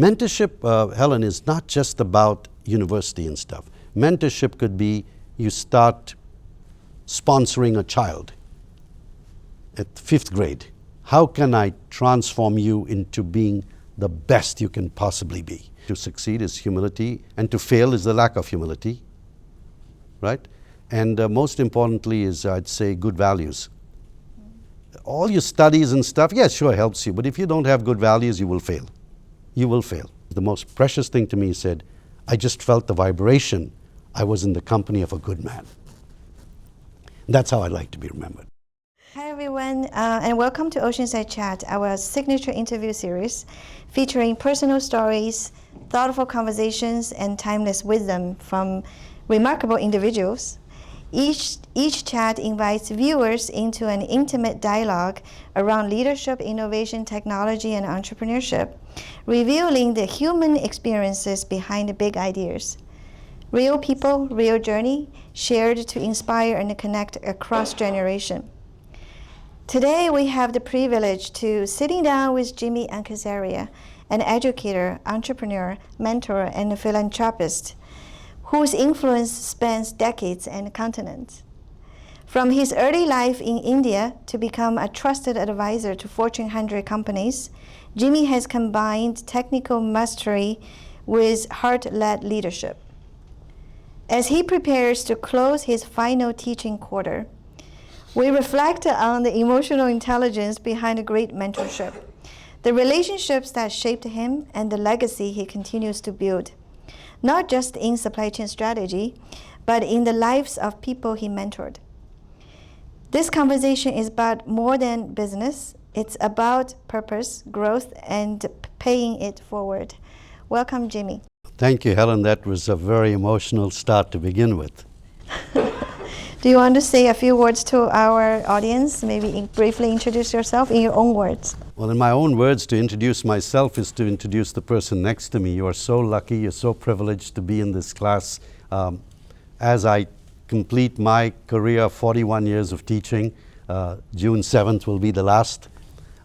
Mentorship, Helen, is not just about university and stuff. Mentorship could be you start sponsoring a child at 5th grade. How can I transform you into being the best you can possibly be? To succeed is humility, and to fail is the lack of humility, right? And most importantly is, I'd say, good values. All your studies and stuff, yes, sure, helps you, but if you don't have good values, you will fail. You will fail. The most precious thing to me, he said, I just felt the vibration. I was in the company of a good man. That's how I like to be remembered. Hi everyone, and welcome to Oceanside Chat, our signature interview series featuring personal stories, thoughtful conversations, and timeless wisdom from remarkable individuals. Each chat invites viewers into an intimate dialogue around leadership, innovation, technology, and entrepreneurship, revealing the human experiences behind the big ideas. Real people, real journey, shared to inspire and connect across generation. Today, we have the privilege to sitting down with Jimmy Anklesaria, an educator, entrepreneur, mentor, and philanthropist, whose influence spans decades and continents. From his early life in India to become a trusted advisor to Fortune 100 companies, Jimmy has combined technical mastery with heart-led leadership. As he prepares to close his final teaching quarter, we reflect on the emotional intelligence behind great mentorship, the relationships that shaped him, and the legacy he continues to build, not just in supply chain strategy, but in the lives of people he mentored. This conversation is about more than business. It's about purpose, growth, and paying it forward. Welcome, Jimmy. Thank you, Helen. That was a very emotional start to begin with. Do you want to say a few words to our audience? Maybe briefly introduce yourself in your own words. Well, in my own words, to introduce myself is to introduce the person next to me. You are so lucky, you're so privileged to be in this class. As I complete my career of 41 years of teaching, June 7th will be the last.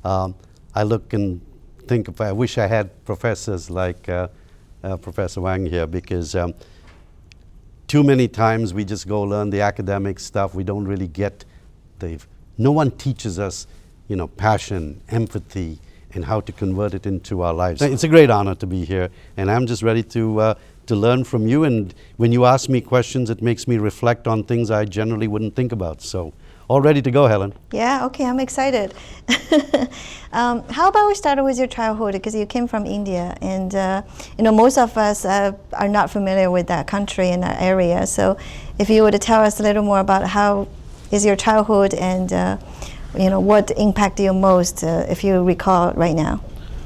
I look and think, I wish I had professors like Professor Wang here, because too many times we just go learn the academic stuff. We don't really get no one teaches us, passion, empathy, and how to convert it into our lives. It's a great honor to be here, and I'm just ready to learn from you. And when you ask me questions, it makes me reflect on things I generally wouldn't think about. So, all ready to go, Helen. Yeah, okay, I'm excited. How about we start with your childhood, because you came from India, and most of us are not familiar with that country and that area. So if you would tell us a little more about how is your childhood, and what impacted you most, if you recall right now.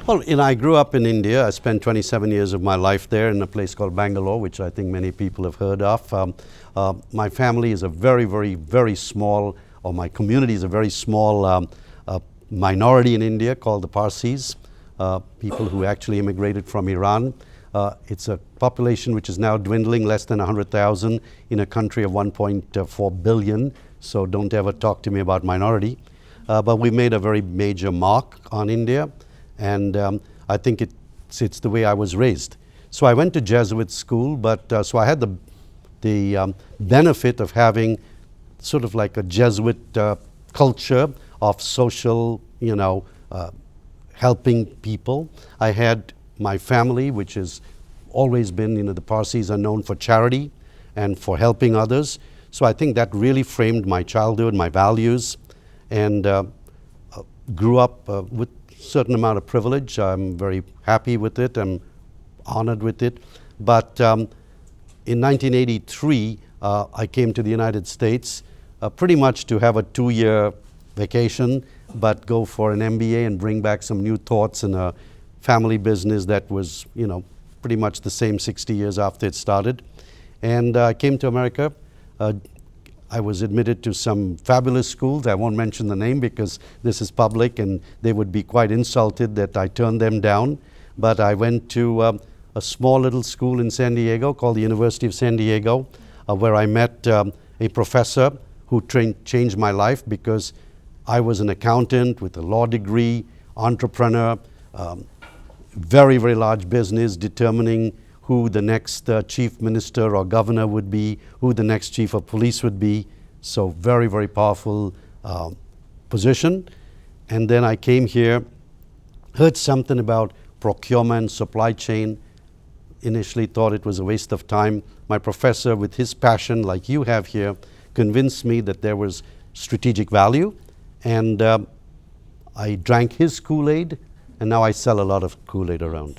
Well, I grew up in India. I spent 27 years of my life there in a place called Bangalore, which I think many people have heard of. My family is a very, very, very small, or my community is a very small minority in India called the Parsis, people who actually immigrated from Iran. It's a population which is now dwindling, less than 100,000 in a country of 1.4 billion. So don't ever talk to me about minority. But we made a very major mark on India, and I think it's the way I was raised. So I went to Jesuit school, but so I had the benefit of having sort of like a Jesuit culture of social, helping people. I had my family, which has always been, the Parsis are known for charity and for helping others. So I think that really framed my childhood, my values, and grew up with a certain amount of privilege. I'm very happy with it. I'm honored with it. But in 1983, I came to the United States pretty much to have a 2-year vacation, but go for an MBA and bring back some new thoughts in a family business that was, pretty much the same 60 years after it started. And I came to America. I was admitted to some fabulous schools. I won't mention the name because this is public and they would be quite insulted that I turned them down. But I went to a small little school in San Diego called the University of San Diego, where I met a professor who changed my life, because I was an accountant with a law degree, entrepreneur, very, very large business determining who the next chief minister or governor would be, who the next chief of police would be. So very, very powerful position. And then I came here, heard something about procurement, supply chain. Initially thought it was a waste of time. My professor, with his passion like you have here, convinced me that there was strategic value. And I drank his Kool-Aid, and now I sell a lot of Kool-Aid around.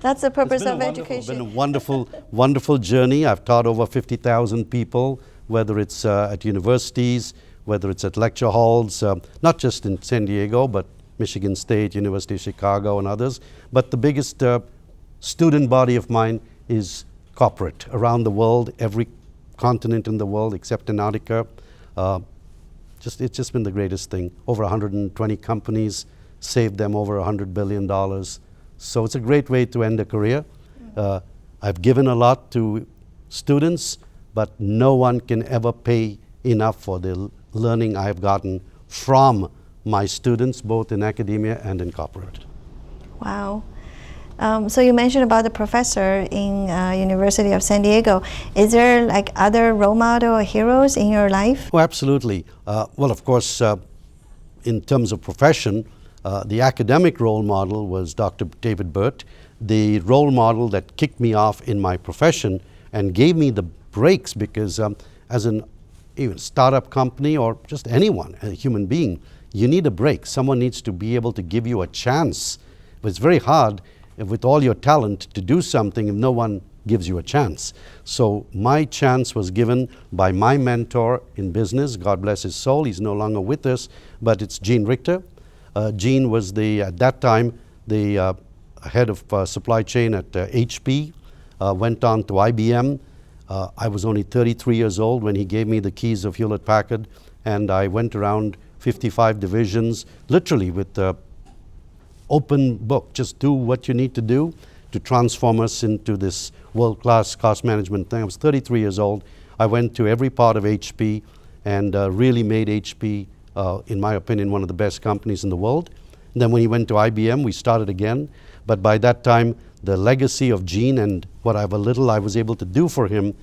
That's the purpose of education. It's been a wonderful, wonderful journey. I've taught over 50,000 people, whether it's at universities, whether it's at lecture halls, not just in San Diego, but Michigan State, University of Chicago, and others. But the biggest student body of mine is corporate around the world, every continent in the world except Antarctica. It's just been the greatest thing. Over 120 companies, saved them over $100 billion. So it's a great way to end a career. I've given a lot to students, but no one can ever pay enough for the learning I've gotten from my students, both in academia and in corporate. Wow. So you mentioned about the professor in University of San Diego. Is there like other role model or heroes in your life? Oh, absolutely. Well, of course, in terms of profession, the academic role model was Dr. David Burt. The role model that kicked me off in my profession and gave me the breaks because as an even startup company or just anyone, a human being, you need a break. Someone needs to be able to give you a chance. But it's very hard with all your talent to do something if no one gives you a chance. So my chance was given by my mentor in business, God bless his soul, he's no longer with us, but it's Gene Richter. Gene was at that time the head of supply chain at HP, went on to IBM. I was only 33 years old when he gave me the keys of Hewlett Packard, and I went around 55 divisions, literally with open book, just do what you need to do to transform us into this world-class cost management thing. I was 33 years old. I went to every part of HP and really made HP, in my opinion, one of the best companies in the world. And then when he went to IBM, we started again. But by that time, the legacy of Gene and whatever little I was able to do for him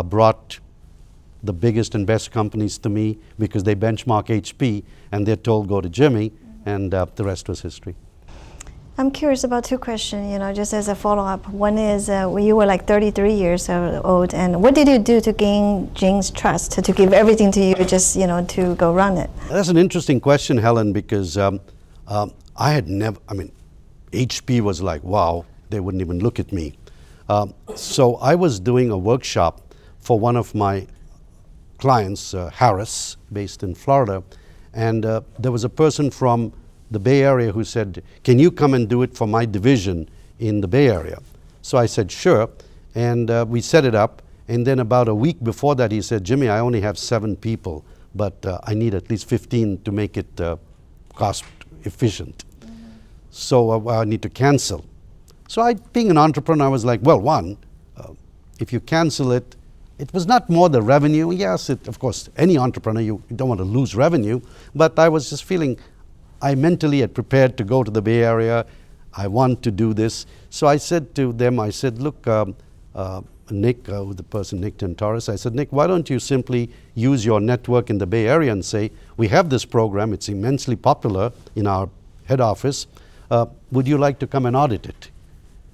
brought the biggest and best companies to me because they benchmark HP and they're told go to Jimmy, and the rest was history. I'm curious about two questions, just as a follow-up. One is, you were like 33 years old, and what did you do to gain Gene's trust, to give everything to you, just, to go run it? That's an interesting question, Helen, because I had never, HP was like, wow, they wouldn't even look at me. So I was doing a workshop for one of my clients, Harris, based in Florida, and there was a person from the Bay Area who said, can you come and do it for my division in the Bay Area? So I said, sure, and we set it up, and then about a week before that he said, Jimmy, I only have 7 people, but I need at least 15 to make it cost efficient. So I need to cancel. So being an entrepreneur, I was like, well, one, if you cancel it, it was not more the revenue. Yes, of course, any entrepreneur, you don't want to lose revenue, but I was just feeling, I mentally had prepared to go to the Bay Area. I want to do this. So I said to them, I said, look, Nick, the person, Nick Tentoris, I said, Nick, why don't you simply use your network in the Bay Area and say, we have this program, it's immensely popular in our head office. Would you like to come and audit it?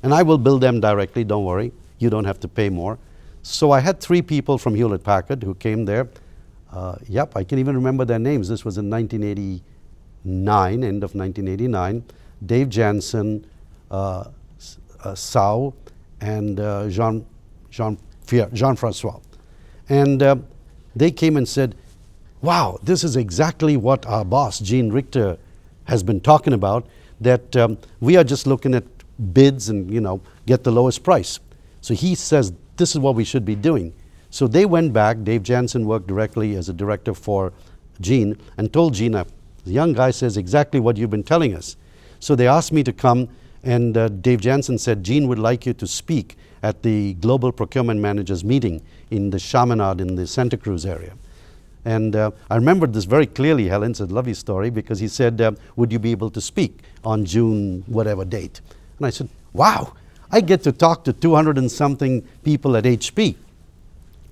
And I will bill them directly, don't worry. You don't have to pay more. So I had 3 people from Hewlett Packard who came there. Yep, I can even remember their names. This was in 1989, end of 1989. Dave Jansen, Sao, and Jean-Francois. And they came and said, wow, this is exactly what our boss, Gene Richter, has been talking about, that we are just looking at bids and, get the lowest price. So he says, this is what we should be doing. So they went back. Dave Jansen worked directly as a director for Gene and told Gene, the young guy says exactly what you've been telling us. So they asked me to come, and Dave Jansen said, Gene would like you to speak at the Global Procurement Managers meeting in the Chaminade in the Santa Cruz area. And I remembered this very clearly, Helen. It's a lovely story because he said, would you be able to speak on June whatever date? And I said, wow, I get to talk to 200 and something people at HP.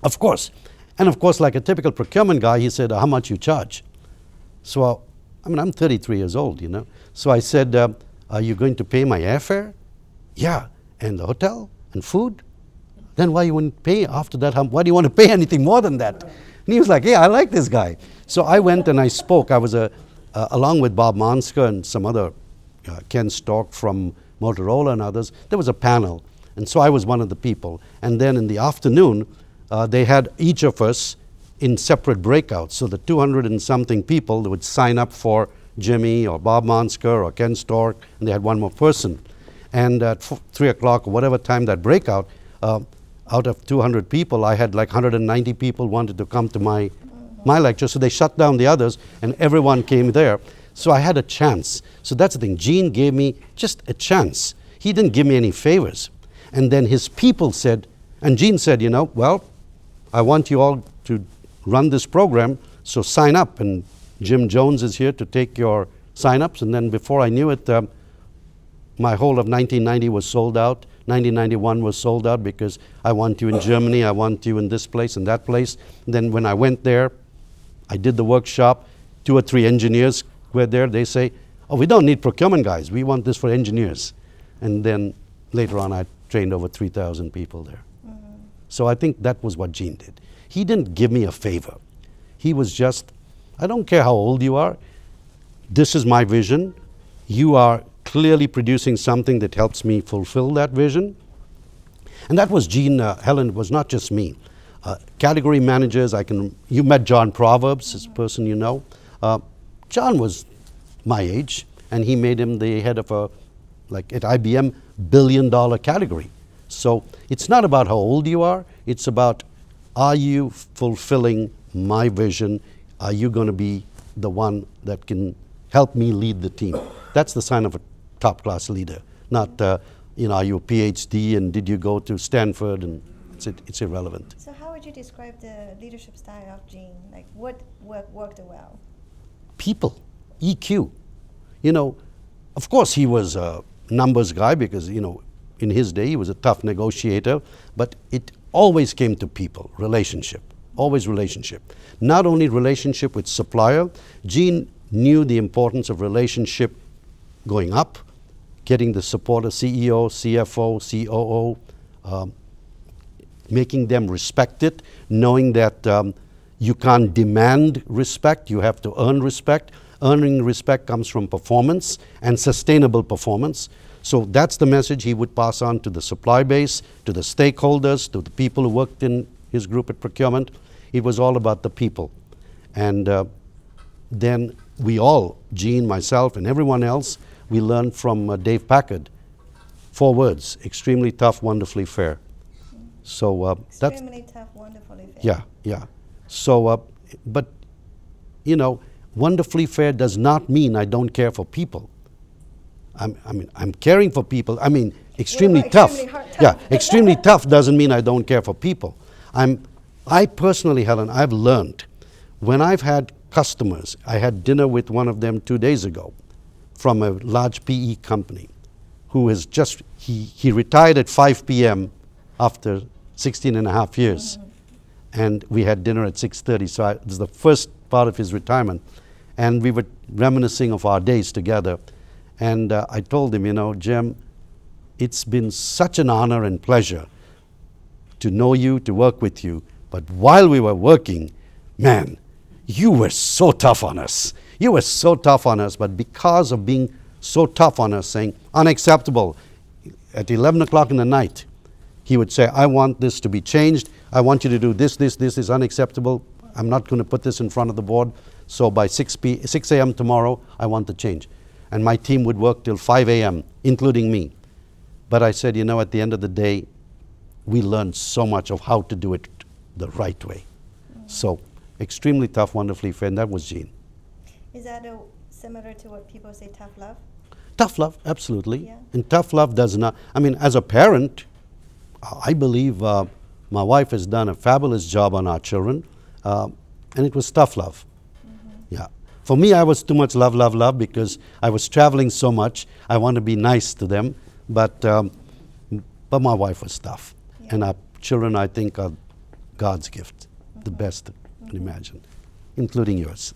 Of course. And of course, like a typical procurement guy, he said, how much you charge? So, I mean, I'm 33 years old, you know. So I said, are you going to pay my airfare? Yeah. And the hotel and food? Then why you wouldn't pay after that? Why do you want to pay anything more than that? And he was like, yeah, I like this guy. So I went and I spoke. I was, along with Bob Monsker and some other, Ken Stork from Motorola and others, there was a panel. And so I was one of the people. And then in the afternoon, they had each of us in separate breakouts. So the 200 and something people would sign up for Jimmy or Bob Monsker or Ken Stork, and they had one more person. And at 3 o'clock or whatever time that breakout, out of 200 people, I had like 190 people wanted to come to my lecture. So they shut down the others, and everyone came there. So I had a chance. So that's the thing. Gene gave me just a chance. He didn't give me any favors. And then his people said, and Gene said, you know, well, I want you all to run this program, so sign up. And Jim Jones is here to take your sign-ups. And then before I knew it, my whole of 1990 was sold out. 1991 was sold out because I want you in Germany, I want you in this place and that place. And then when I went there, I did the workshop. 2 or 3 engineers were there. They say, oh, we don't need procurement guys. We want this for engineers. And then later on, I trained over 3,000 people there. So I think that was what Gene did. He didn't give me a favor. He was just, I don't care how old you are. This is my vision. You are clearly producing something that helps me fulfill that vision. And that was Gene. Helen, was not just me. Category managers, you met John Proverbs, this person you know. John was my age, and he made him the head of like at IBM, billion-dollar category. So it's not about how old you are, it's about, are you fulfilling my vision? Are you going to be the one that can help me lead the team? That's the sign of a top-class leader, not, are you a PhD and did you go to Stanford, and it's irrelevant. So how would you describe the leadership style of Gene? Like what worked well? People, EQ. You know, of course he was a numbers guy because, in his day he was a tough negotiator, but it always came to people, relationship, always relationship. Not only relationship with supplier, Gene knew the importance of relationship going up, getting the support of CEO, CFO, COO, making them respect it, knowing that you can't demand respect, you have to earn respect. Earning respect comes from performance and sustainable performance. So that's the message he would pass on to the supply base, to the stakeholders, to the people who worked in his group at procurement. It was all about the people. And then we all, Gene, myself, and everyone else, we learned from Dave Packard. 4 words: extremely tough, wonderfully fair. So that's extremely tough, wonderfully fair. Yeah, yeah. So, but wonderfully fair does not mean I don't care for people. I'm caring for people. I mean, extremely tough. Yeah, extremely tough doesn't mean I don't care for people. I personally, Helen, I've learned when I've had customers. I had dinner with one of them 2 days ago from a large PE company who has just, he retired at 5 p.m. after 16 and a half years. And we had dinner at 6:30. So it was the first part of his retirement. And we were reminiscing of our days together. And I told him, Jim, it's been such an honor and pleasure to know you, to work with you. But while we were working, man, you were so tough on us. You were so tough on us. But because of being so tough on us, saying unacceptable, at 11 o'clock in the night, he would say, I want this to be changed. I want you to do this is unacceptable. I'm not going to put this in front of the board. So by 6 a.m. tomorrow, I want the change. And my team would work till 5 a.m., including me. But I said, at the end of the day, we learned so much of how to do it the right way. So extremely tough, wonderfully fair, and that was Gene. Is that similar to what people say, tough love? Tough love, absolutely. Yeah. And tough love does not, as a parent, I believe my wife has done a fabulous job on our children. And it was tough love. Yeah. For me, I was too much love, love, love because I was traveling so much. I want to be nice to them, but my wife was tough. Yeah. And our children, I think, are God's gift, the best you can imagine, including yours.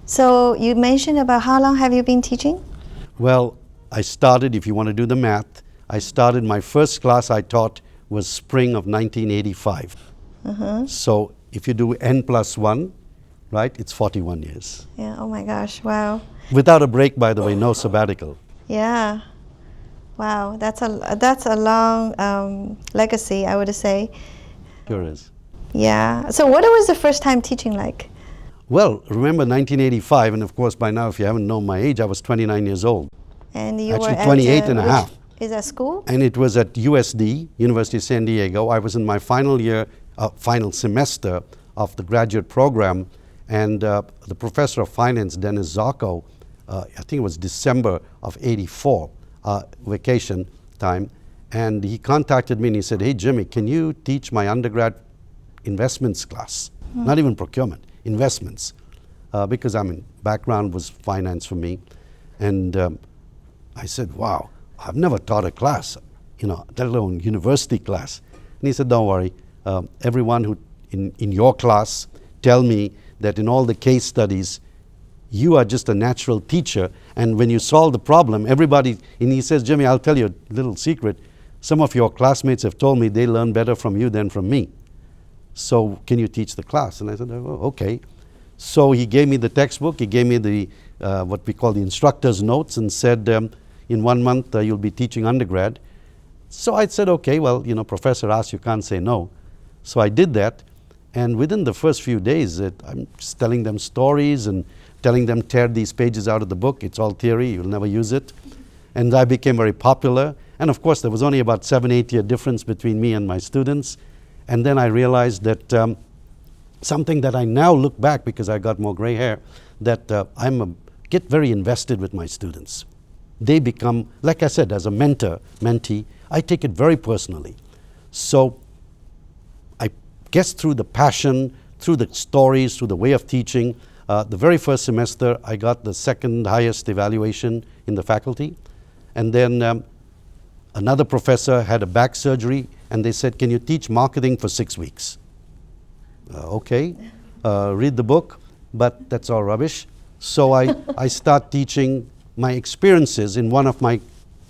So you mentioned about how long have you been teaching? Well, I started, if you want to do the math, I started my first class I taught was spring of 1985. So if you do n+1, right, it's 41 years. Yeah, oh my gosh, wow. Without a break, by the way, no sabbatical. Yeah, wow, that's a long legacy, I would say. Sure is. Yeah, so what was the first time teaching like? Well, remember 1985, and of course by now, if you haven't known my age, I was 29 years old. And you Actually, were 28 at, and a half. Is that school? And it was at USD, University of San Diego. I was in my final year, final semester of the graduate program, and the professor of finance, Dennis Zacco, I think it was December of '84, vacation time, and he contacted me and he said, "Hey Jimmy, can you teach my undergrad investments class?" Not even procurement, investments, because background was finance for me, and I said, "Wow, I've never taught a class, let alone university class." And he said, "Don't worry, everyone who in your class tell me that in all the case studies, you are just a natural teacher, and when you solve the problem, everybody," and he says, "Jimmy, I'll tell you a little secret. Some of your classmates have told me they learn better from you than from me. So can you teach the class?" And I said, "Oh, okay." So he gave me the textbook, he gave me the what we call the instructor's notes, and said, "In 1 month you'll be teaching undergrad." So I said, "Okay, well, professor asked, you can't say no." So I did that, and within the first few days, I'm just telling them stories and telling them, tear these pages out of the book. It's all theory, you'll never use it. And I became very popular. And of course, there was only about 7-8 year difference between me and my students. And then I realized that something that I now look back, because I got more gray hair, that get very invested with my students. They become, like I said, as a mentor, mentee, I take it very personally. So I guess through the passion, through the stories, through the way of teaching, the very first semester I got the second highest evaluation in the faculty. And then another professor had a back surgery, and they said, "Can you teach marketing for 6 weeks?" Okay, read the book, but that's all rubbish. So I start teaching my experiences in one of my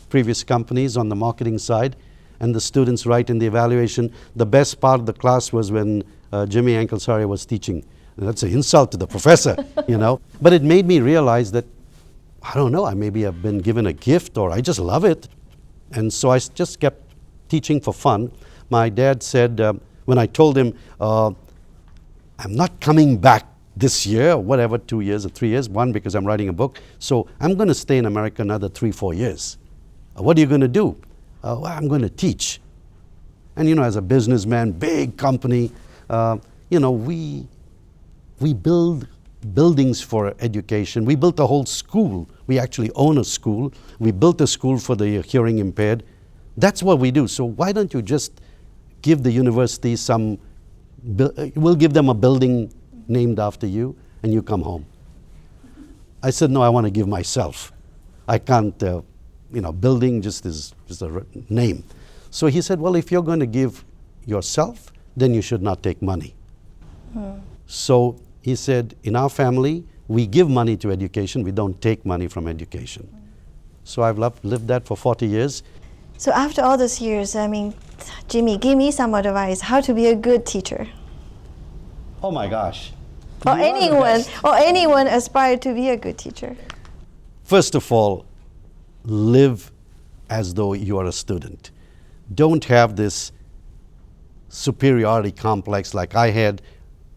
previous companies on the marketing side, and the students write in the evaluation, "The best part of the class was when Jimmy Anklesaria was teaching." And that's an insult to the professor, But it made me realize that, I don't know, I maybe have been given a gift, or I just love it. And so I just kept teaching for fun. My dad said, when I told him, "I'm not coming back this year," or whatever, 2 years or 3 years, one, because I'm writing a book, so I'm going to stay in America another 3-4 years. "What are you going to do?" "Well, I'm going to teach." And as a businessman, big company, we build buildings for education. We built a whole school. We actually own a school. We built a school for the hearing impaired. That's what we do. So why don't you just give the university we'll give them a building named after you, and you come home. I said, "No, I want to give myself. I can't, building just is just a name." So he said, "Well, if you're going to give yourself, then you should not take money." So he said, "In our family, we give money to education. We don't take money from education." So I've lived that for 40 years. So after all those years, Jimmy, give me some advice how to be a good teacher. Oh my gosh. Or anyone aspire to be a good teacher. First of all, live as though you are a student. Don't have this superiority complex like I had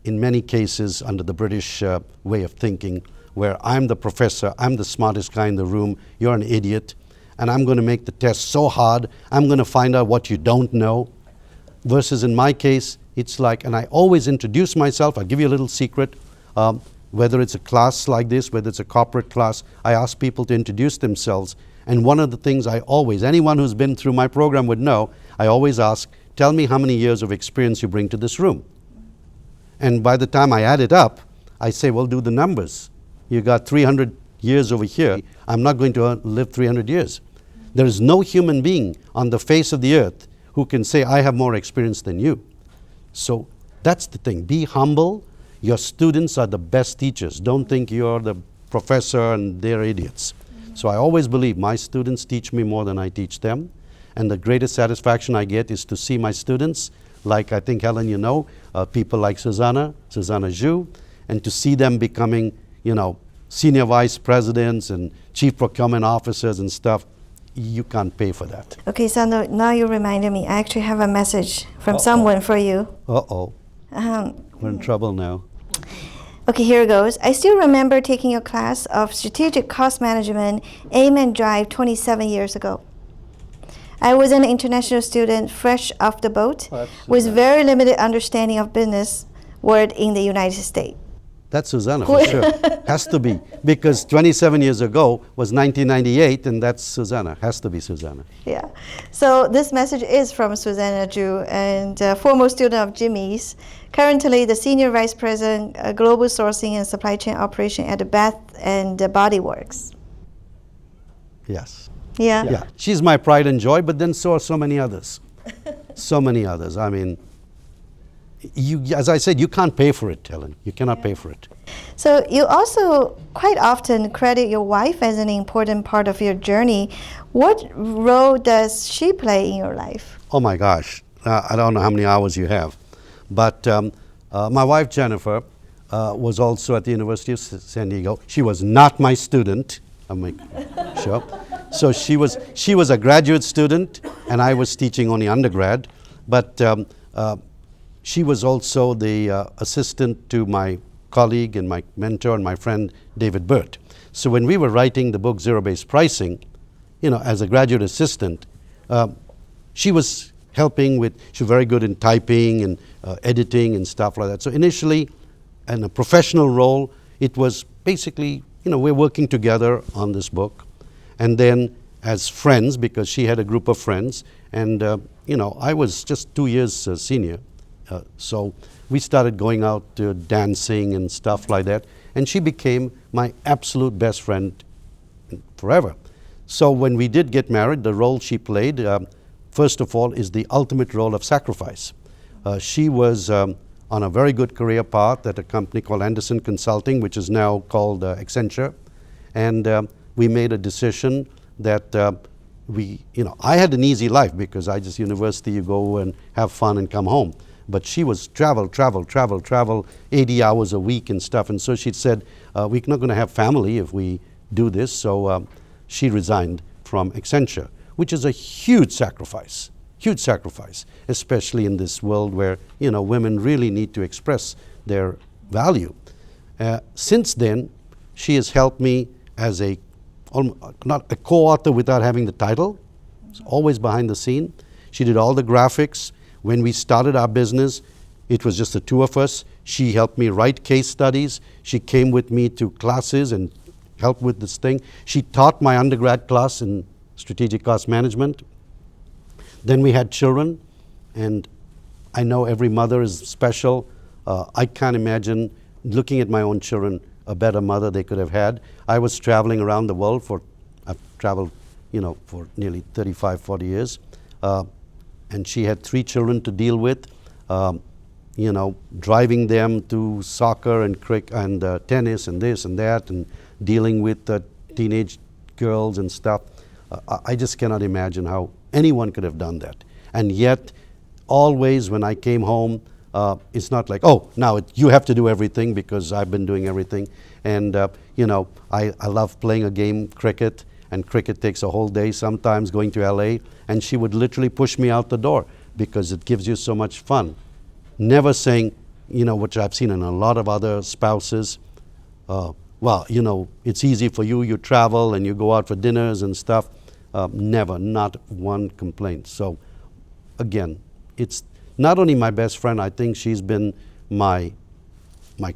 in many cases under the British way of thinking, where I'm the professor, I'm the smartest guy in the room, you're an idiot, and I'm going to make the test so hard, I'm going to find out what you don't know. Versus in my case, it's like, and I always introduce myself. I'll give you a little secret. Whether it's a class like this, whether it's a corporate class, I ask people to introduce themselves. And one of the things anyone who's been through my program would know, I always ask, "Tell me how many years of experience you bring to this room." And by the time I add it up, I say, well, do the numbers. You got 300 years over here. I'm not going to live 300 years. There is no human being on the face of the earth who can say, I have more experience than you. So that's the thing. Be humble. Your students are the best teachers. Don't think you're the professor and they're idiots. So I always believe my students teach me more than I teach them. And the greatest satisfaction I get is to see my students, like I think, Helen, you know, people like Susanna Zhu, and to see them becoming, you know, senior vice presidents and chief procurement officers and stuff. You can't pay for that. Okay, so now you reminded me. I actually have a message from someone for you. Uh-oh. We're in trouble now. Okay, here it goes. I still remember taking your class of strategic cost management, Aim and Drive, 27 years ago. I was an international student fresh off the boat with very limited understanding of business world in the United States. That's Susanna for sure. Has to be. Because 27 years ago was 1998, and that's Susanna. Has to be Susanna. Yeah. So this message is from Susanna Zhu, and former student of Jimmy's, currently the Senior Vice President, Global Sourcing and Supply Chain Operation at the Bath and Body Works. Yes. Yeah. Yeah. She's my pride and joy, but then so are so many others. So many others. I mean, you, as I said, you can't pay for it, Helen. You cannot pay for it. So you also quite often credit your wife as an important part of your journey. What role does she play in your life? Oh my gosh, I don't know how many hours you have. But my wife, Jennifer, was also at the University of San Diego. She was not my student, I'll make sure. So she was a graduate student, and I was teaching only undergrad. But she was also the assistant to my colleague and my mentor and my friend, David Burt. So when we were writing the book Zero-Based Pricing, you know, as a graduate assistant, she was helping with, she was very good in typing and editing and stuff like that. So initially, in a professional role, it was basically, you know, we're working together on this book. And then as friends, because she had a group of friends, and, you know, I was just 2 years senior. So we started going out to dancing and stuff like that. And she became my absolute best friend forever. So when we did get married, the role she played, first of all, is the ultimate role of sacrifice. She was on a very good career path at a company called Anderson Consulting, which is now called Accenture. And we made a decision that you know, I had an easy life because I just university, you go and have fun and come home. But she was travel, 80 hours a week and stuff. And so she said, we're not going to have family if we do this. So she resigned from Accenture, which is a huge sacrifice, especially in this world where, you know, women really need to express their value. Since then, she has helped me as not a co-author without having the title. It's always behind the scene. She did all the graphics. When we started our business, it was just the two of us. She helped me write case studies. She came with me to classes and helped with this thing. She taught my undergrad class in strategic cost management. Then we had children, and I know every mother is special. I can't imagine, looking at my own children, a better mother they could have had. I was traveling around the world I've traveled, you know, for nearly 35, 40 years. And she had 3 children to deal with, you know, driving them to soccer and cricket and tennis and this and that, and dealing with teenage girls and stuff. I just cannot imagine how anyone could have done that. And yet, always when I came home, it's not like, oh, now you have to do everything because I've been doing everything. And, you know, I love playing a game, cricket. And cricket takes a whole day sometimes, going to L.A. And she would literally push me out the door because it gives you so much fun. Never saying, you know, which I've seen in a lot of other spouses, well, you know, it's easy for you, you travel and you go out for dinners and stuff. Never, not one complaint. So again, it's not only my best friend, I think she's been my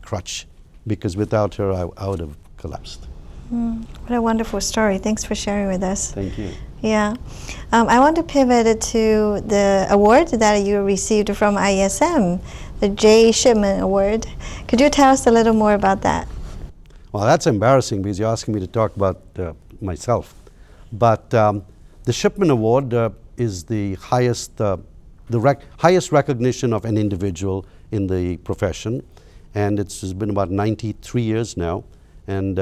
crutch, because without her, I would have collapsed. What a wonderful story. Thanks for sharing with us. Thank you. Yeah. I want to pivot to the award that you received from ISM, the J. Shipman Award. Could you tell us a little more about that? Well, that's embarrassing because you're asking me to talk about myself. But the Shipman Award is the highest, highest recognition of an individual in the profession, and it's been about 93 years now. And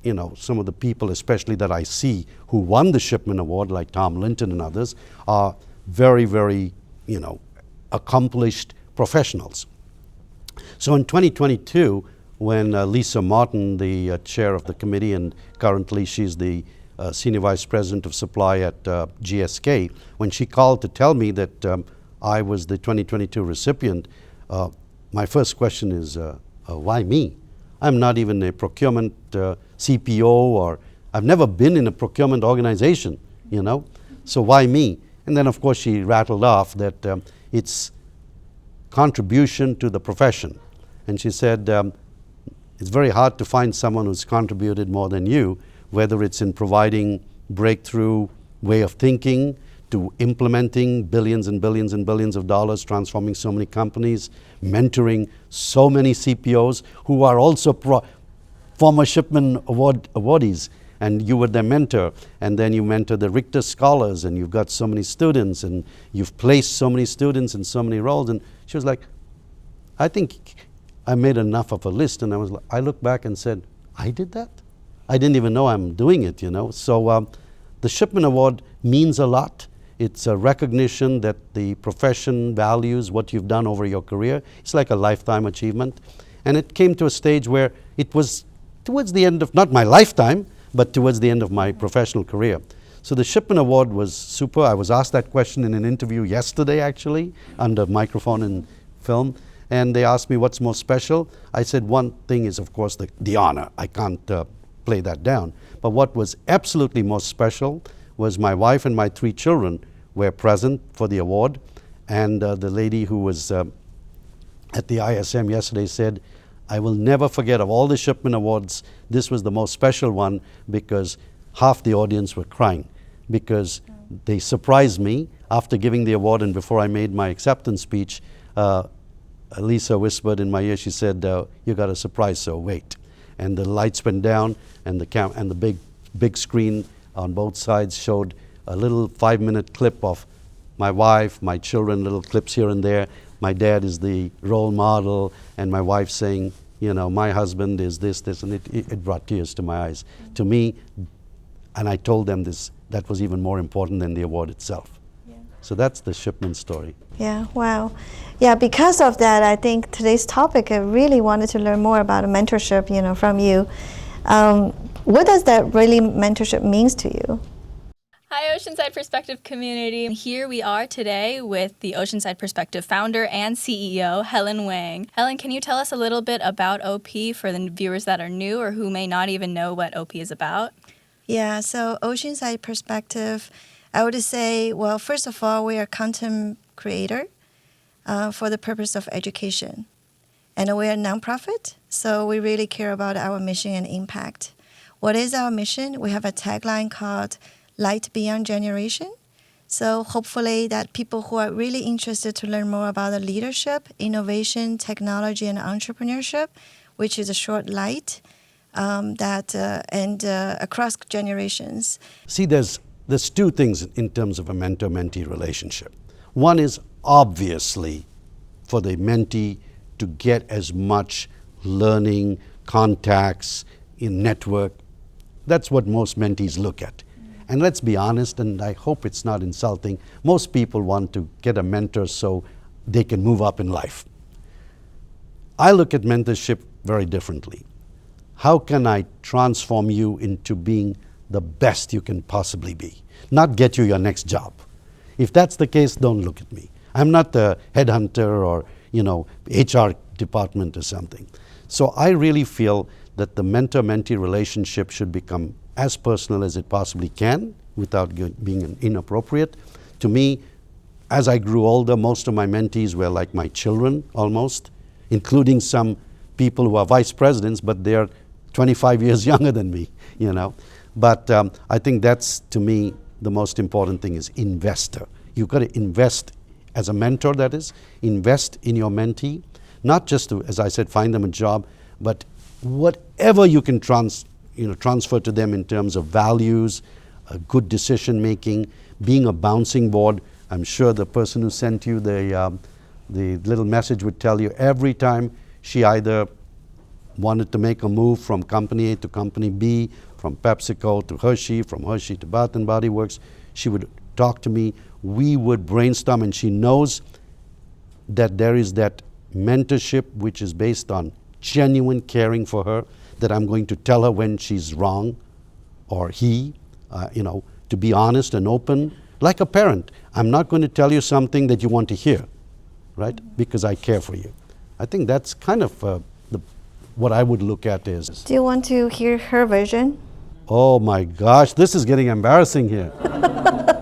you know, some of the people, especially that I see, who won the Shipman Award, like Tom Linton and others, are very, very, you know, accomplished professionals. So in 2022, when Lisa Martin, the chair of the committee, and currently she's the senior vice president of supply at GSK, when she called to tell me that I was the 2022 recipient, my first question is, why me? I'm not even a procurement CPO, or I've never been in a procurement organization, you know, so why me? And then of course she rattled off that it's contribution to the profession. And she said, it's very hard to find someone who's contributed more than you, whether it's in providing breakthrough way of thinking, to implementing billions and billions and billions of dollars, transforming so many companies, mentoring so many CPOs who are also former Shipman Award awardees, and you were their mentor, and then you mentor the Richter Scholars, and you've got so many students, and you've placed so many students in so many roles. And she was like, I think I made enough of a list. And I looked back and said, I did that? I didn't even know I'm doing it, you know. So the Shipman Award means a lot. It's a recognition that the profession values what you've done over your career. It's like a lifetime achievement. And it came to a stage where it was towards the end of, not my lifetime, but towards the end of my professional career. So the Shipman Award was super. I was asked that question in an interview yesterday, actually, under microphone and film. And they asked me what's most special. I said one thing is, of course, the honor. I can't play that down. But what was absolutely most special was my wife and my 3 children were present for the award. And the lady who was at the ISM yesterday said, I will never forget, of all the Shipman Awards, this was the most special one because half the audience were crying because they surprised me after giving the award. And before I made my acceptance speech, Lisa whispered in my ear, she said, you got a surprise, so wait. And the lights went down, and the big screen on both sides showed a little 5-minute clip of my wife, my children, little clips here and there. My dad is the role model, and my wife saying, you know, my husband is this, and it brought tears to my eyes. To me, and I told them this, that was even more important than the award itself. So that's the Shipman story. Yeah, wow. Yeah, because of that, I think today's topic, I really wanted to learn more about mentorship, you know, from you. What does that really mentorship means to you? Hi, Oceanside Perspective community. Here we are today with the Oceanside Perspective founder and CEO, Helen Wang. Helen, can you tell us a little bit about OP for the viewers that are new or who may not even know what OP is about? Yeah, so Oceanside Perspective, I would say, well, first of all, we are content creator for the purpose of education. And we're a nonprofit, so we really care about our mission and impact. What is our mission? We have a tagline called Light Beyond Generation. So hopefully that people who are really interested to learn more about the leadership, innovation, technology, and entrepreneurship, which is a short LIGHT, and across generations. See, there's 2 things in terms of a mentor-mentee relationship. One is obviously for the mentee to get as much learning, contacts, in network. That's what most mentees look at. And let's be honest, and I hope it's not insulting, most people want to get a mentor so they can move up in life. I look at mentorship very differently. How can I transform you into being the best you can possibly be? Not get you your next job. If that's the case, don't look at me. I'm not the headhunter or, you know, HR department or something. So I really feel that the mentor-mentee relationship should become as personal as it possibly can without being inappropriate. To me, as I grew older, most of my mentees were like my children almost, including some people who are vice presidents, but they're 25 years younger than me, you know. But I think that's, to me, the most important thing is investor. You've got to invest as a mentor, that is, invest in your mentee, not just to, as I said, find them a job, but whatever you can transfer to them in terms of values, good decision making, being a bouncing board. I'm sure the person who sent you the little message would tell you every time she either wanted to make a move from company A to company B, from PepsiCo to Hershey, from Hershey to Bath and Body Works, she would talk to me. We would brainstorm, and she knows that there is that mentorship which is based on genuine caring for her, that I'm going to tell her when she's wrong, or he, to be honest and open, like a parent. I'm not going to tell you something that you want to hear, right? Because I care for you. I think that's kind of what I would look at is. Do you want to hear her version? Oh my gosh, this is getting embarrassing here.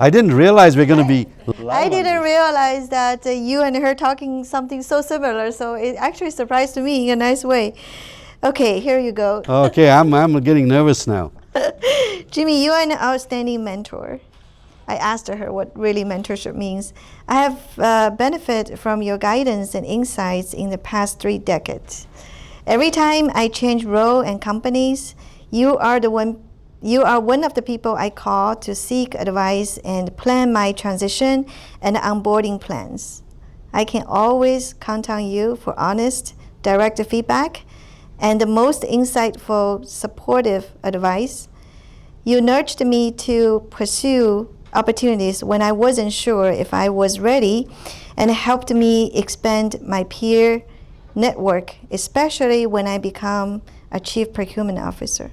I didn't realize we're going to be. I didn't realize that you and her talking something so similar, so it actually surprised me in a nice way. Okay, here you go. Okay, I'm getting nervous now. Jimmy, you are an outstanding mentor. I asked her what really mentorship means. I have benefited from your guidance and insights in the past 3 decades. Every time I change role and companies, you are one of the people I call to seek advice and plan my transition and onboarding plans. I can always count on you for honest, direct feedback and the most insightful, supportive advice. You nurtured me to pursue opportunities when I wasn't sure if I was ready, and helped me expand my peer network, especially when I become a chief procurement officer.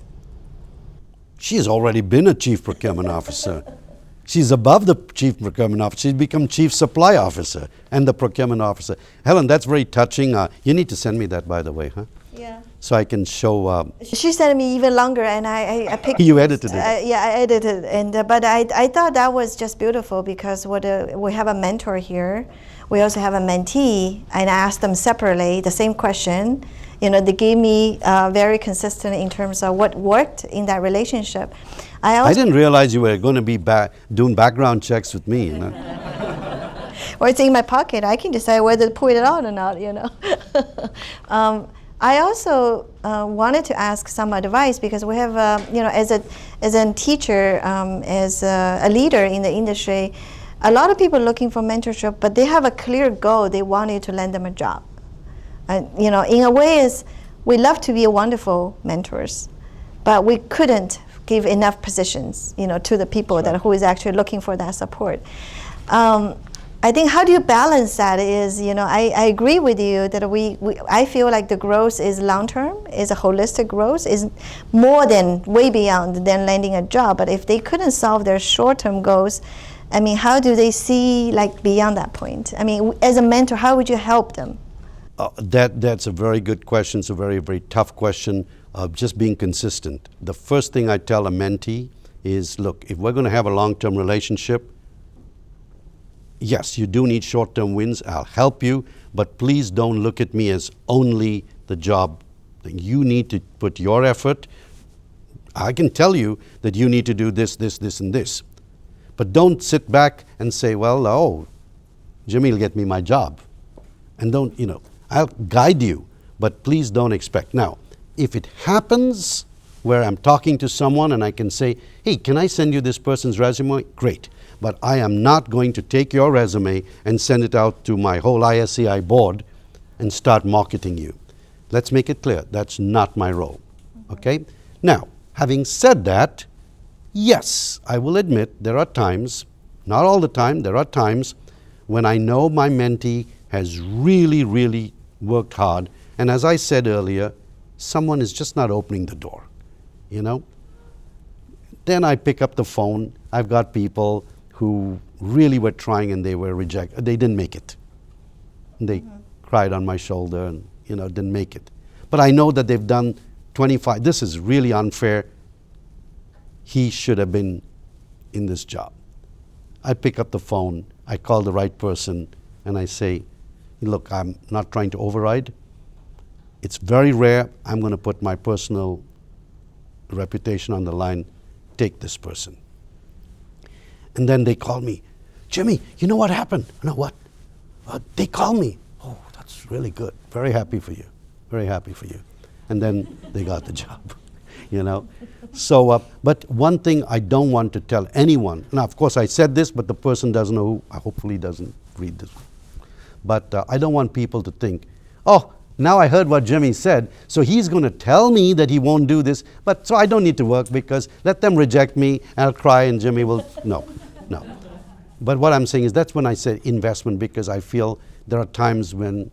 She's already been a chief procurement officer. She's above the chief procurement officer. She's become chief supply officer and the procurement officer. Helen, that's very touching. You need to send me that, by the way, huh? Yeah. So I can show. She sent me even longer, and I picked. You edited it. Yeah, I edited, but I thought that was just beautiful because we have a mentor here. We also have a mentee, and I asked them separately the same question. They gave me very consistent in terms of what worked in that relationship. I didn't realize you were going to be doing background checks with me. Or it's in my pocket. I can decide whether to put it on or not. I also wanted to ask some advice because we have, as a teacher, as a leader in the industry, a lot of people looking for mentorship, but they have a clear goal. They want you to land them a job. In a way, we love to be wonderful mentors, but we couldn't give enough positions, to the people who is actually looking for that support. I think how do you balance that is, I agree with you that I feel like the growth is long-term, is a holistic growth, is more than, way beyond than landing a job. But if they couldn't solve their short-term goals, how do they see beyond that point? As a mentor, how would you help them? That's a very good question. It's a very, very tough question of just being consistent. The first thing I tell a mentee is, look, if we're going to have a long-term relationship, yes, you do need short-term wins. I'll help you, but please don't look at me as only the job. You need to put your effort. I can tell you that you need to do this, this, this, and this. But don't sit back and say, well, Jimmy will get me my job. And don't, I'll guide you, but please don't expect. Now, if it happens where I'm talking to someone and I can say, hey, can I send you this person's resume? Great. But I am not going to take your resume and send it out to my whole ISCI board and start marketing you. Let's make it clear, that's not my role, okay? Now, having said that, yes, I will admit there are times, not all the time, there are times when I know my mentee has really, really worked hard, and as I said earlier, someone is just not opening the door, Then I pick up the phone. I've got people who really were trying and they were rejected. They didn't make it. They cried on my shoulder and, didn't make it. But I know that they've done 25. This is really unfair. He should have been in this job. I pick up the phone. I call the right person and I say, look, I'm not trying to override. It's very rare. I'm going to put my personal reputation on the line. Take this person. And then they call me, Jimmy, you know what happened? No, what? They call me. Oh, that's really good. Very happy for you. Very happy for you. And then they got the job, you know. So, but one thing I don't want to tell anyone, now of course I said this, but the person doesn't know who, hopefully doesn't read this. But I don't want people to think, oh, now I heard what Jimmy said, so he's going to tell me that he won't do this, but so I don't need to work because let them reject me and I'll cry and Jimmy will, no. But what I'm saying is that's when I say investment, because I feel there are times when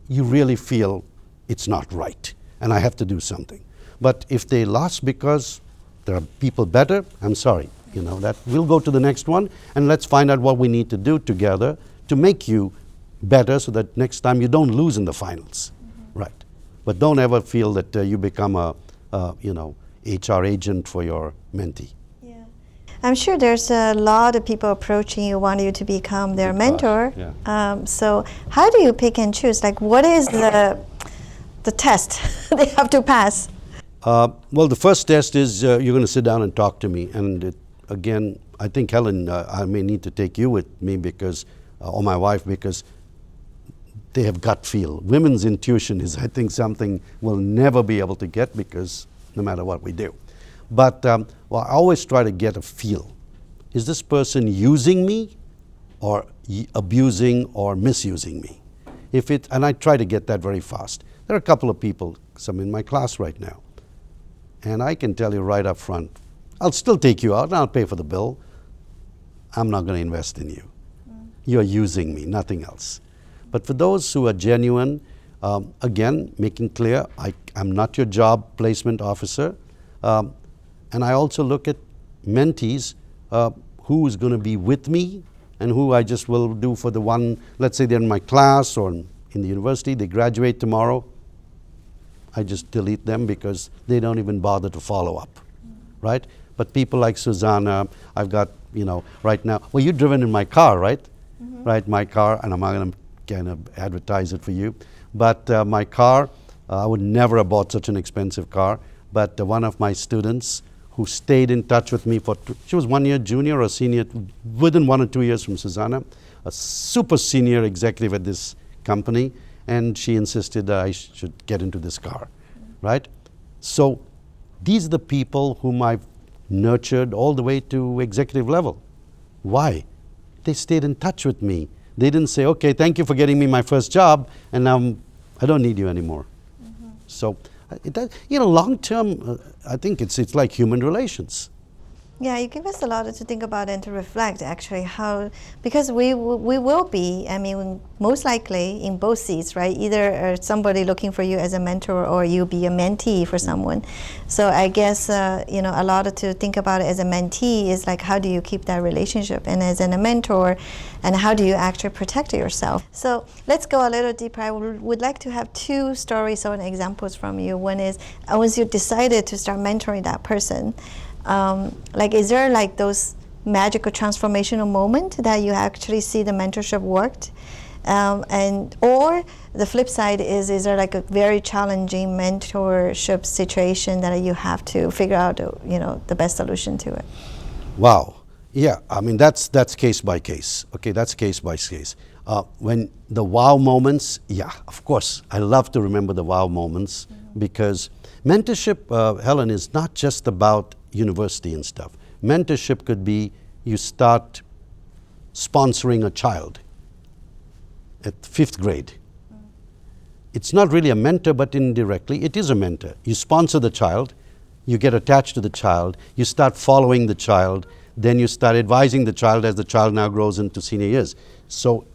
you really feel it's not right and I have to do something. But if they lost because there are people better, I'm sorry, you know, that we'll go to the next one and let's find out what we need to do together to make you better so that next time you don't lose in the finals, right? But don't ever feel that you become a you know, HR agent for your mentee. Yeah. I'm sure there's a lot of people approaching you, want you to become their mentor. Yeah. So how do you pick and choose? Like, what is the test they have to pass? Well, the first test is you're going to sit down and talk to me. And again, I think, Helen, I may need to take you with me because, or my wife, because they have gut feel. Women's intuition is, I think, something we'll never be able to get because no matter what we do. But well, I always try to get a feel. Is this person using me or abusing or misusing me? And I try to get that very fast. There are a couple of people, some in my class right now. And I can tell you right up front, I'll still take you out and I'll pay for the bill. I'm not going to invest in you. You're using me, nothing else. But for those who are genuine, again, making clear, I'm not your job placement officer. And I also look at mentees who is going to be with me and who I just will do for the one, let's say they're in my class or in the university, they graduate tomorrow. I just delete them because they don't even bother to follow up, right? But people like Susanna, I've got, you know, right now, well, you've driven in my car, right? Right, my car, and I'm not going to kind of advertise it for you. But my car, I would never have bought such an expensive car. But one of my students who stayed in touch with me she was 1 year junior or senior, within 1 or 2 years from Susanna, a super senior executive at this company, and she insisted that I should get into this car, right? So these are the people whom I've nurtured all the way to executive level. Why? They stayed in touch with me. They didn't say, okay, thank you for getting me my first job, and now I don't need you anymore. So, you know, long term, I think it's like human relations. Yeah, you give us a lot to think about and to reflect actually how, because we will be, I mean, most likely in both seats, right? Either somebody looking for you as a mentor or you be a mentee for someone. So I guess, you know, a lot to think about as a mentee is like, how do you keep that relationship? And as a mentor, and how do you actually protect yourself? So let's go a little deeper. I would like to have 2 stories or examples from you. One is, once you decided to start mentoring that person, like, is there like those magical transformational moment that you actually see the mentorship worked? Or the flip side is there like a very challenging mentorship situation that you have to figure out, you know, the best solution to it? Wow. Yeah, I mean, that's case by case. Okay, that's case by case. When the wow moments, yeah, of course, I love to remember the wow moments because mentorship, Helen, is not just about university and stuff. Mentorship could be you start sponsoring a child at 5th grade. It's not really a mentor, but indirectly it is a mentor. You sponsor the child, you get attached to the child, you start following the child, then you start advising the child as the child now grows into senior years. So,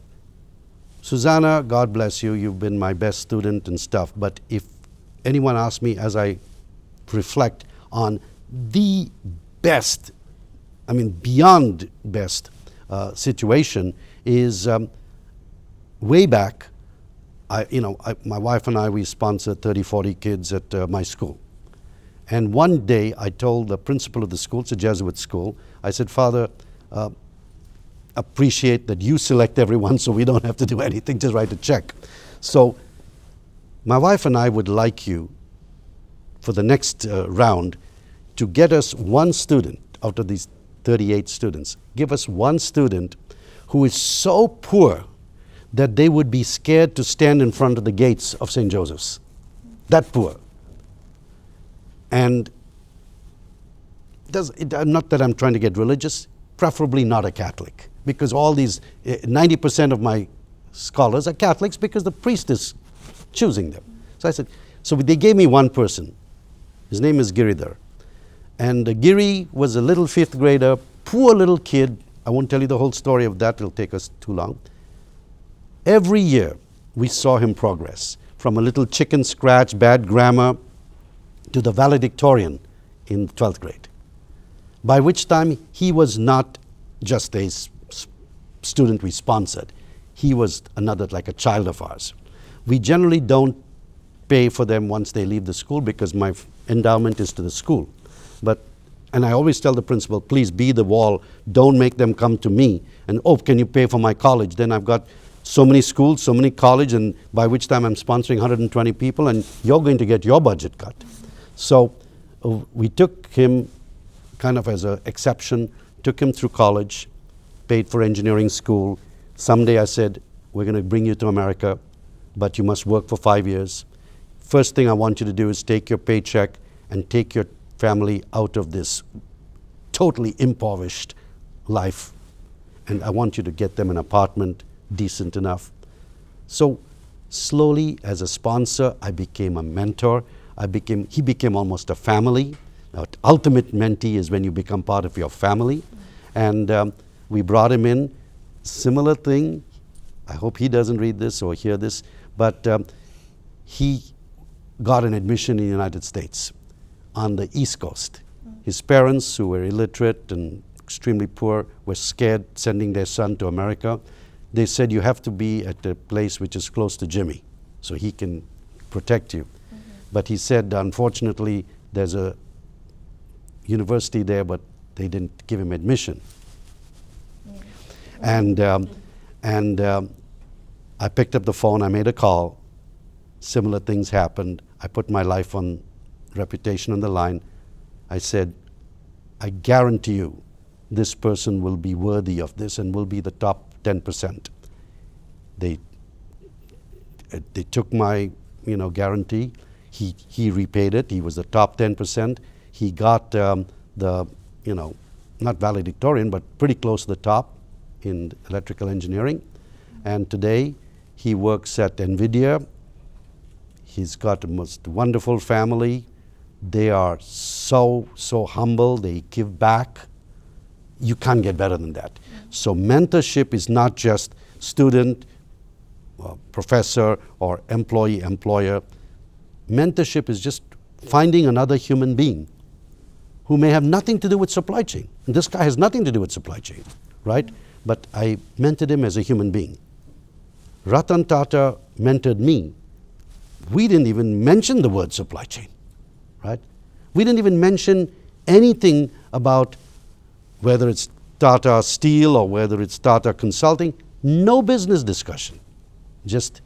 Susanna, God bless you, you've been my best student and stuff, but if anyone asks me as I reflect on the best, I mean beyond best situation is way back, my wife and I, we sponsored 30, 40 kids at my school. And one day I told the principal of the school, it's a Jesuit school, I said, Father, appreciate that you select everyone so we don't have to do anything, just write a check. So my wife and I would like you for the next round to get us one student out of these 38 students. Give us one student who is so poor that they would be scared to stand in front of the gates of St. Joseph's. That poor. And not that I'm trying to get religious, preferably not a Catholic, because all these 90% of my scholars are Catholics because the priest is choosing them. So I said, so they gave me one person. His name is Giridhar. And Giri was a little 5th grader, poor little kid. I won't tell you the whole story of that, it'll take us too long. Every year we saw him progress, from a little chicken scratch, bad grammar, to the valedictorian in 12th grade. By which time he was not just a student we sponsored. He was another, like a child of ours. We generally don't pay for them once they leave the school because my endowment is to the school. And I always tell the principal, please be the wall, don't make them come to me. And, oh, can you pay for my college? Then I've got so many schools, so many colleges, and by which time I'm sponsoring 120 people, and you're going to get your budget cut. So we took him kind of as an exception, took him through college, paid for engineering school. Someday I said, we're going to bring you to America, but you must work for 5 years. First thing I want you to do is take your paycheck and take your family out of this totally impoverished life. And I want you to get them an apartment decent enough. So slowly, as a sponsor, I became a mentor. He became almost a family. Now, ultimate mentee is when you become part of your family. And we brought him in. Similar thing. I hope he doesn't read this or hear this, but he got an admission in the United States on the East Coast. His parents, who were illiterate and extremely poor, were scared sending their son to America. They said, you have to be at a place which is close to Jimmy, so he can protect you. But he said, unfortunately, there's a university there, but they didn't give him admission. And I picked up the phone, I made a call. Similar things happened. I put my life on reputation on the line. I said, I guarantee you this person will be worthy of this and will be the top 10%. They took my guarantee. He repaid it. He was the top 10%. He got not valedictorian, but pretty close to the top in electrical engineering. And today he works at NVIDIA. He's got a most wonderful family. They are so humble. They give back. You can't get better than that. So mentorship is not just student, professor, or employee, employer. Mentorship is just finding another human being who may have nothing to do with supply chain. And this guy has nothing to do with supply chain, right? But I mentored him as a human being. Ratan Tata mentored me. We didn't even mention the word supply chain, right? We didn't even mention anything about whether it's Tata Steel or whether it's Tata Consulting. No business discussion, just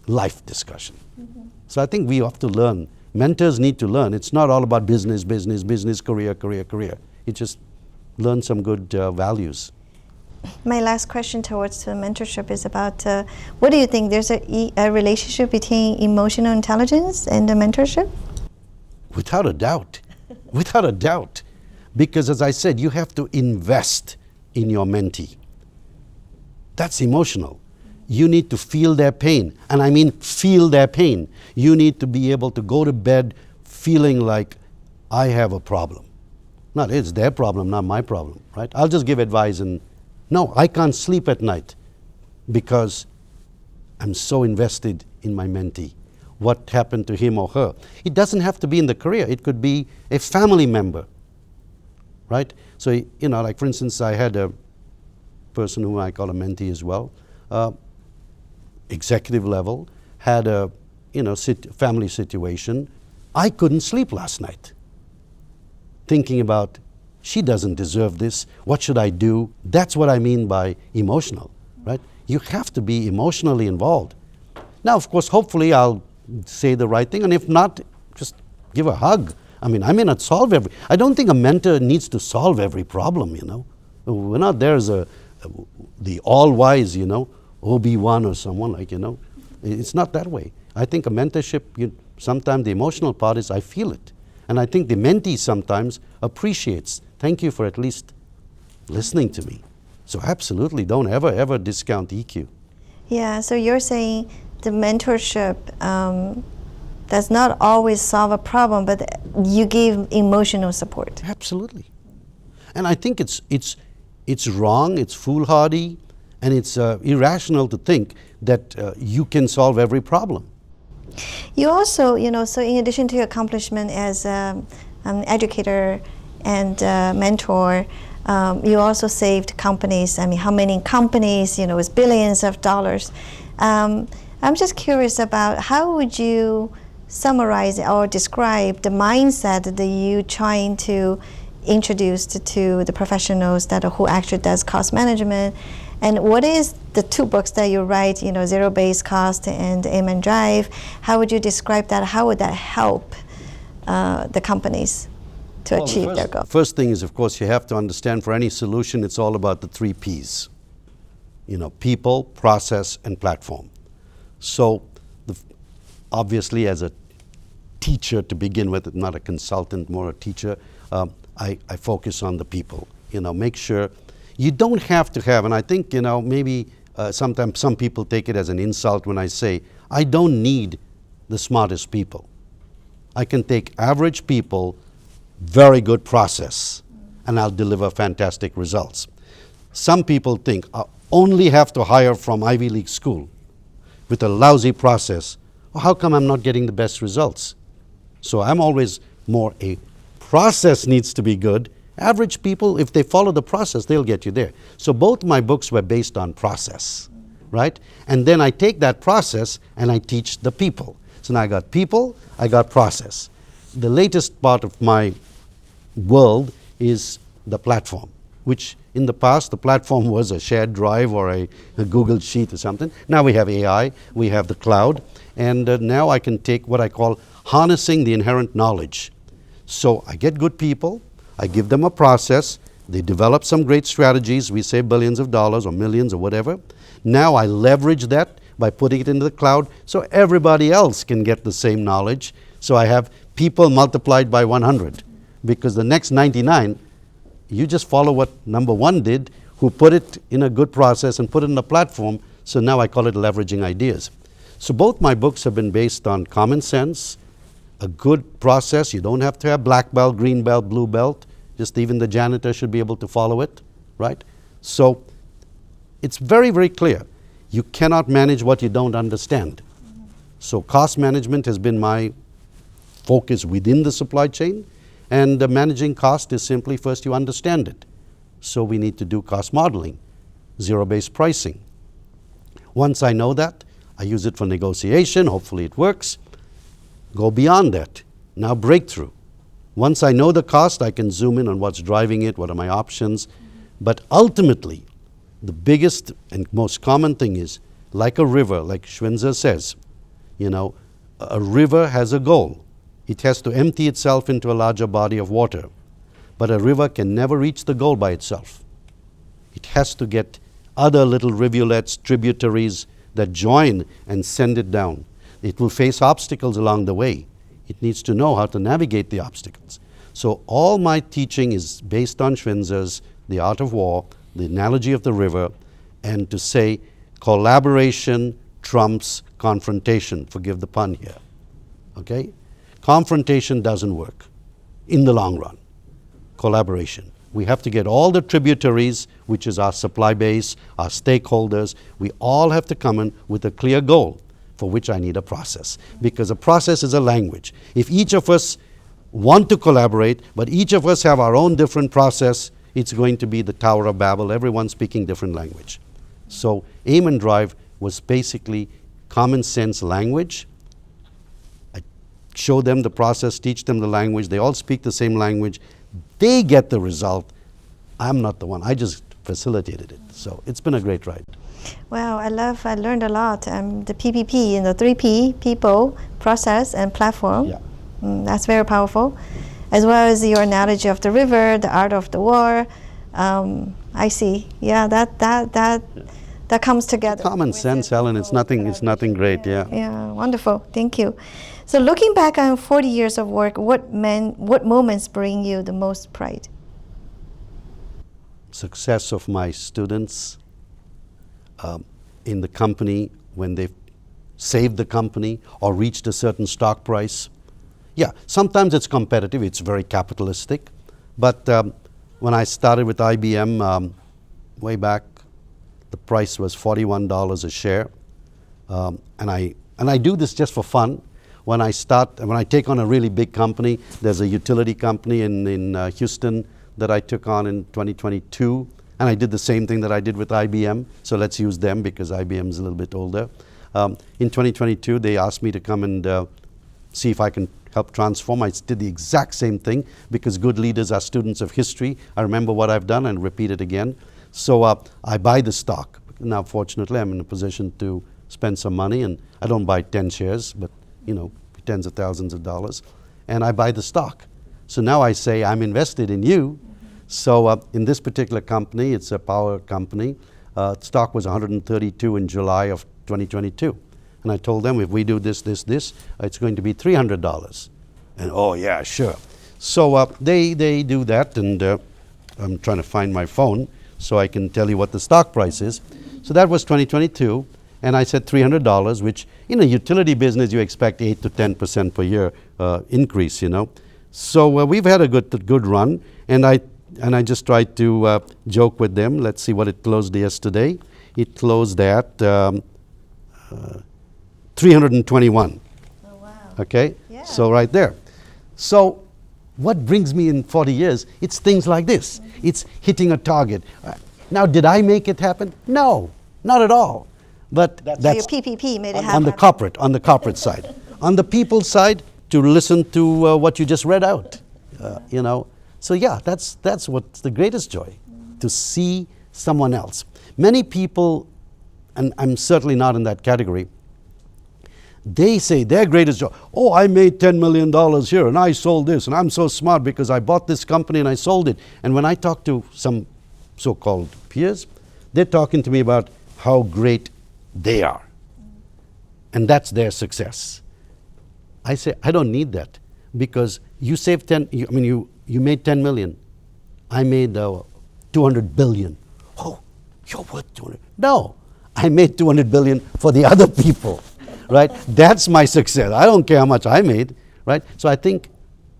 life discussion. So I think we have to learn. Mentors need to learn. It's not all about business, career. You just learn some good values. My last question towards the mentorship is about what do you think there's a relationship between emotional intelligence and the mentorship? Without a doubt. Without a doubt. Because as I said, you have to invest in your mentee. That's emotional. You need to feel their pain. And I mean feel their pain. You need to be able to go to bed feeling like I have a problem. Not it's their problem, not my problem, right? I'll just give advice and no, I can't sleep at night because I'm so invested in my mentee. What happened to him or her? It doesn't have to be in the career. It could be a family member, right? So, like for instance, I had a person whom I call a mentee as well, executive level, had a, family situation. I couldn't sleep last night thinking about, she doesn't deserve this. What should I do? That's what I mean by emotional, right? You have to be emotionally involved. Now, of course, hopefully I'll say the right thing, and if not, just give a hug. I mean, I may not solve I don't think a mentor needs to solve every problem, We're not there as the all-wise, Obi-Wan or someone like, It's not that way. I think a mentorship, sometimes the emotional part is I feel it. And I think the mentee sometimes appreciates, thank you for at least listening to me. So absolutely don't ever discount EQ. Yeah, so you're saying the mentorship does not always solve a problem, but you give emotional support. Absolutely. And I think it's wrong, it's foolhardy, and it's irrational to think that you can solve every problem. You also, so in addition to your accomplishment as an educator and mentor, you also saved companies. I mean, how many companies, with billions of dollars. I'm just curious about how would you summarize or describe the mindset that you trying to introduce to the professionals who actually does cost management, and what is the two books that you write, Zero-Based Cost and Aim and Drive? How would you describe that? How would that help the companies to achieve their goal? First thing is, of course, you have to understand for any solution, it's all about the 3 Ps. People, process, and platform. So obviously, as a teacher to begin with, not a consultant, more a teacher, I focus on the people. Make sure you don't have to have, and I think, maybe sometimes some people take it as an insult when I say, I don't need the smartest people. I can take average people, very good process, and I'll deliver fantastic results. Some people think I only have to hire from Ivy League school with a lousy process. Well, how come I'm not getting the best results? So I'm always more a process needs to be good. Average people, if they follow the process, they'll get you there. So both my books were based on process, right? And then I take that process and I teach the people. So now I got people, I got process. The latest part of my world is the platform, which in the past, the platform was a shared drive or a Google Sheet or something. Now we have AI, we have the cloud, and now I can take what I call harnessing the inherent knowledge. So I get good people, I give them a process, they develop some great strategies, we save billions of dollars or millions or whatever. Now I leverage that by putting it into the cloud so everybody else can get the same knowledge. So I have people multiplied by 100, because the next 99, you just follow what number 1 did, who put it in a good process and put it in a platform. So now I call it leveraging ideas. So both my books have been based on common sense, a good process. You don't have to have black belt, green belt, blue belt. Just even the janitor should be able to follow it, right? So it's very, very clear. You cannot manage what you don't understand. So cost management has been my focus within the supply chain. And managing cost is simply first you understand it. So we need to do cost modeling, zero-based pricing. Once I know that, I use it for negotiation. Hopefully it works. Go beyond that. Now breakthrough. Once I know the cost, I can zoom in on what's driving it, what are my options. But ultimately, the biggest and most common thing is, like a river, like Schwinzer says, a river has a goal. It has to empty itself into a larger body of water. But a river can never reach the goal by itself. It has to get other little rivulets, tributaries that join and send it down. It will face obstacles along the way. It needs to know how to navigate the obstacles. So all my teaching is based on Schwinzer's The Art of War, the analogy of the river, and to say collaboration trumps confrontation. Forgive the pun here. Okay? Confrontation doesn't work in the long run. Collaboration. We have to get all the tributaries, which is our supply base, our stakeholders. We all have to come in with a clear goal, for which I need a process. Because a process is a language. If each of us want to collaborate, but each of us have our own different process, it's going to be the Tower of Babel, everyone speaking different language. So Aim and Drive was basically common sense language. I show them the process, teach them the language, they all speak the same language, they get the result. I'm not the one, I just facilitated it. So it's been a great ride. Wow, I learned a lot. The PPP, the 3P, people, process, and platform. Yeah. That's very powerful. As well as your analogy of the river, the art of the war. I see. Yeah, that comes together. Common with sense, the Helen. It's nothing great. Yeah. Yeah, wonderful. Thank you. So looking back on 40 years of work, what moments bring you the most pride? Success of my students in the company when they've saved the company or reached a certain stock price. Yeah, sometimes it's competitive. It's very capitalistic. But when I started with IBM way back, the price was $41 a share. And I do this just for fun. When I take on a really big company, there's a utility company in Houston that I took on in 2022, and I did the same thing that I did with IBM. So let's use them because IBM is a little bit older. In 2022, they asked me to come and see if I can help transform. I did the exact same thing because good leaders are students of history. I remember what I've done and repeat it again. So I buy the stock. Now, fortunately, I'm in a position to spend some money, and I don't buy 10 shares, but tens of thousands of dollars, and I buy the stock. So now I say I'm invested in you. So in this particular company, it's a power company. Stock was 132 in July of 2022, and I told them if we do this, it's going to be $300. And oh yeah, sure. So they do that, and I'm trying to find my phone so I can tell you what the stock price is. So that was 2022. And I said $300, which in a utility business you expect 8 to 10% per year increase, So we've had a good run, and I just tried to joke with them. Let's see what it closed yesterday. It closed at 321. Oh wow! Okay, Yeah. So right there. So what brings me in 40 years? It's things like this. It's hitting a target. Now, did I make it happen? No, not at all. But that's your PPP made it happen. on the corporate side. On the people side, to listen to what you just read out, So yeah, that's what's the greatest joy, to see someone else. Many people, and I'm certainly not in that category, they say their greatest joy, oh, I made $10 million here and I sold this and I'm so smart because I bought this company and I sold it. And when I talk to some so-called peers, they're talking to me about how great they are. And that's their success. I say, I don't need that because you saved you made 10 million. I made 200 billion. Oh, you're worth 200. No, I made 200 billion for the other people, right? That's my success. I don't care how much I made, right? So I think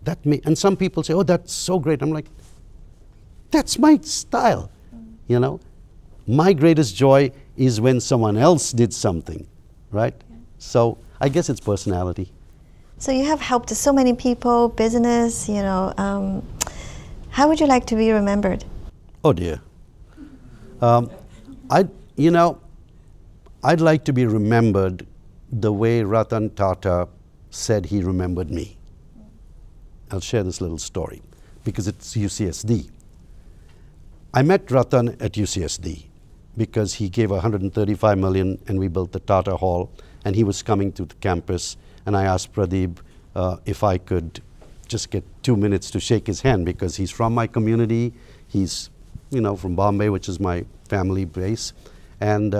that and some people say, oh, that's so great. I'm like, that's my style, My greatest joy is when someone else did something, right? Yeah. So I guess it's personality. So you have helped so many people, business, how would you like to be remembered? Oh dear. I'd like to be remembered the way Ratan Tata said he remembered me. I'll share this little story because it's UCSD. I met Ratan at UCSD because he gave $135 million and we built the Tata Hall, and he was coming to the campus, and I asked Pradeep if I could just get 2 minutes to shake his hand because he's from my community. He's from Bombay, which is my family base, and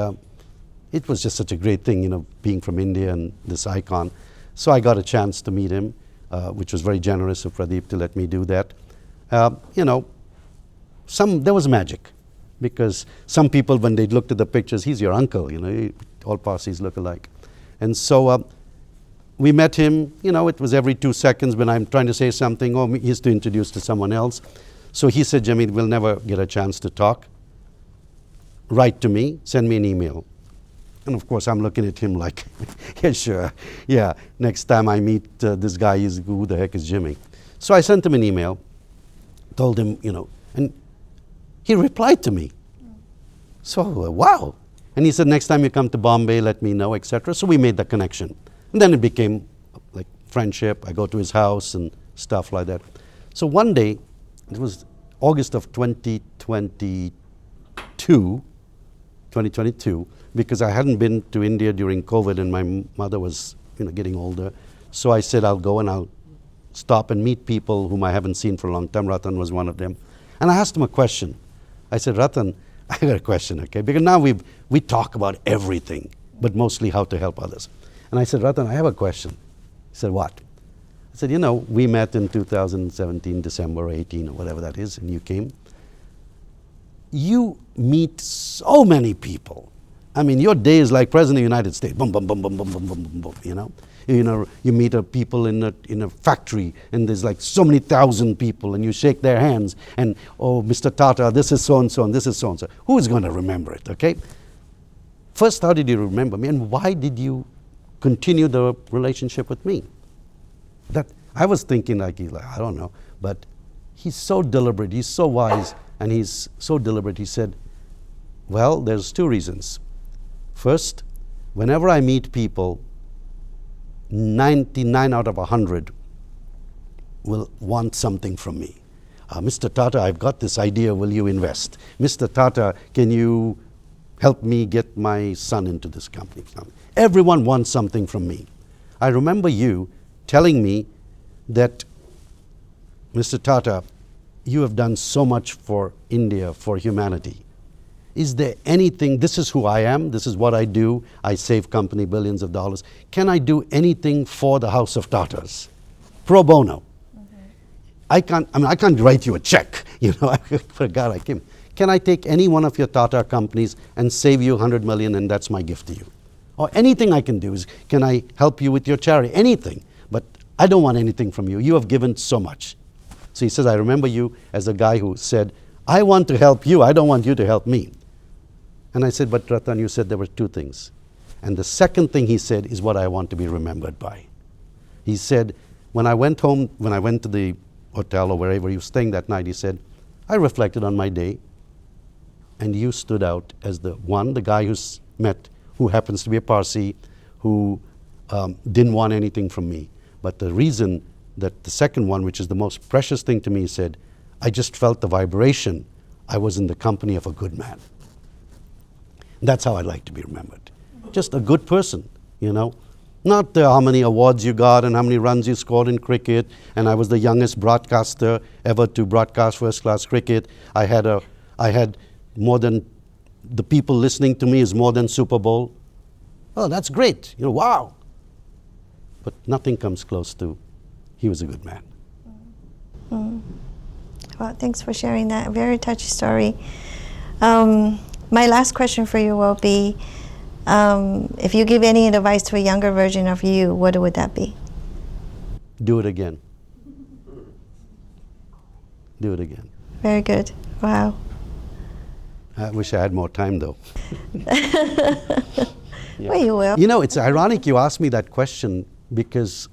it was just such a great thing, being from India and this icon. So I got a chance to meet him, which was very generous of Pradeep to let me do that. There was magic, because some people, when they looked at the pictures, he's your uncle, all Parsis look alike. And so we met him, it was every 2 seconds when I'm trying to say something, or he has to introduce to someone else. So he said, Jimmy, we'll never get a chance to talk. Write to me, send me an email. And of course, I'm looking at him like, yeah, sure. Yeah, next time I meet this guy, who the heck is Jimmy? So I sent him an email, told him, and he replied to me. So, wow. And he said, next time you come to Bombay, let me know, etc. So we made the connection. And then it became like friendship. I go to his house and stuff like that. So one day, it was August of 2022, because I hadn't been to India during COVID and my mother was getting older. So I said, I'll go and I'll stop and meet people whom I haven't seen for a long time. Ratan was one of them. And I asked him a question. I said, Ratan, I got a question, okay? Because now we talk about everything, but mostly how to help others. And I said, Ratan, I have a question. He said, what? I said, we met in 2017, December 18 or whatever that is, and you came. You meet so many people. I mean, your day is like President of the United States. Boom, boom, boom, boom, boom, boom, boom, boom, boom, you meet people in a factory, and there's like so many thousand people, and you shake their hands, and, oh, Mr. Tata, this is so-and-so, and this is so-and-so. Who is going to remember it, okay? First, how did you remember me, and why did you continue the relationship with me? That I was thinking, I don't know, but he's so deliberate, he's so wise, and he's so deliberate. He said, well, there's two reasons. First, whenever I meet people, 99 out of 100 will want something from me. Mr. Tata, I've got this idea, will you invest? Mr. Tata, can you help me get my son into this company? Everyone wants something from me. I remember you telling me that, Mr. Tata, you have done so much for India, for humanity. Is there anything, this is who I am, this is what I do, I save company billions of dollars. Can I do anything for the House of Tatas? Pro bono. I can't write you a check, I forgot I came. Can I take any one of your Tata companies and save you 100 million, and that's my gift to you? Or anything I can do is, can I help you with your charity? Anything. But I don't want anything from you. You have given so much. So he says, I remember you as a guy who said, I want to help you, I don't want you to help me. And I said, but Ratan, you said there were two things. And the second thing he said is what I want to be remembered by. He said, when I went home, when I went to the hotel or wherever he was staying that night, he said, I reflected on my day, and you stood out as the guy who's met, who happens to be a Parsi, who didn't want anything from me. But the reason that the second one, which is the most precious thing to me, he said, I just felt the vibration. I was in the company of a good man. That's how I'd like to be remembered. Just a good person, Not how many awards you got and how many runs you scored in cricket. And I was the youngest broadcaster ever to broadcast first-class cricket. I had more than, the people listening to me is more than Super Bowl. Oh, that's great. Wow. But nothing comes close to, he was a good man. Well, thanks for sharing that. Very touchy story. My last question for you will be, if you give any advice to a younger version of you, what would that be? Do it again. Do it again. Very good. Wow. I wish I had more time, though. Well, you will. It's ironic you asked me that question because,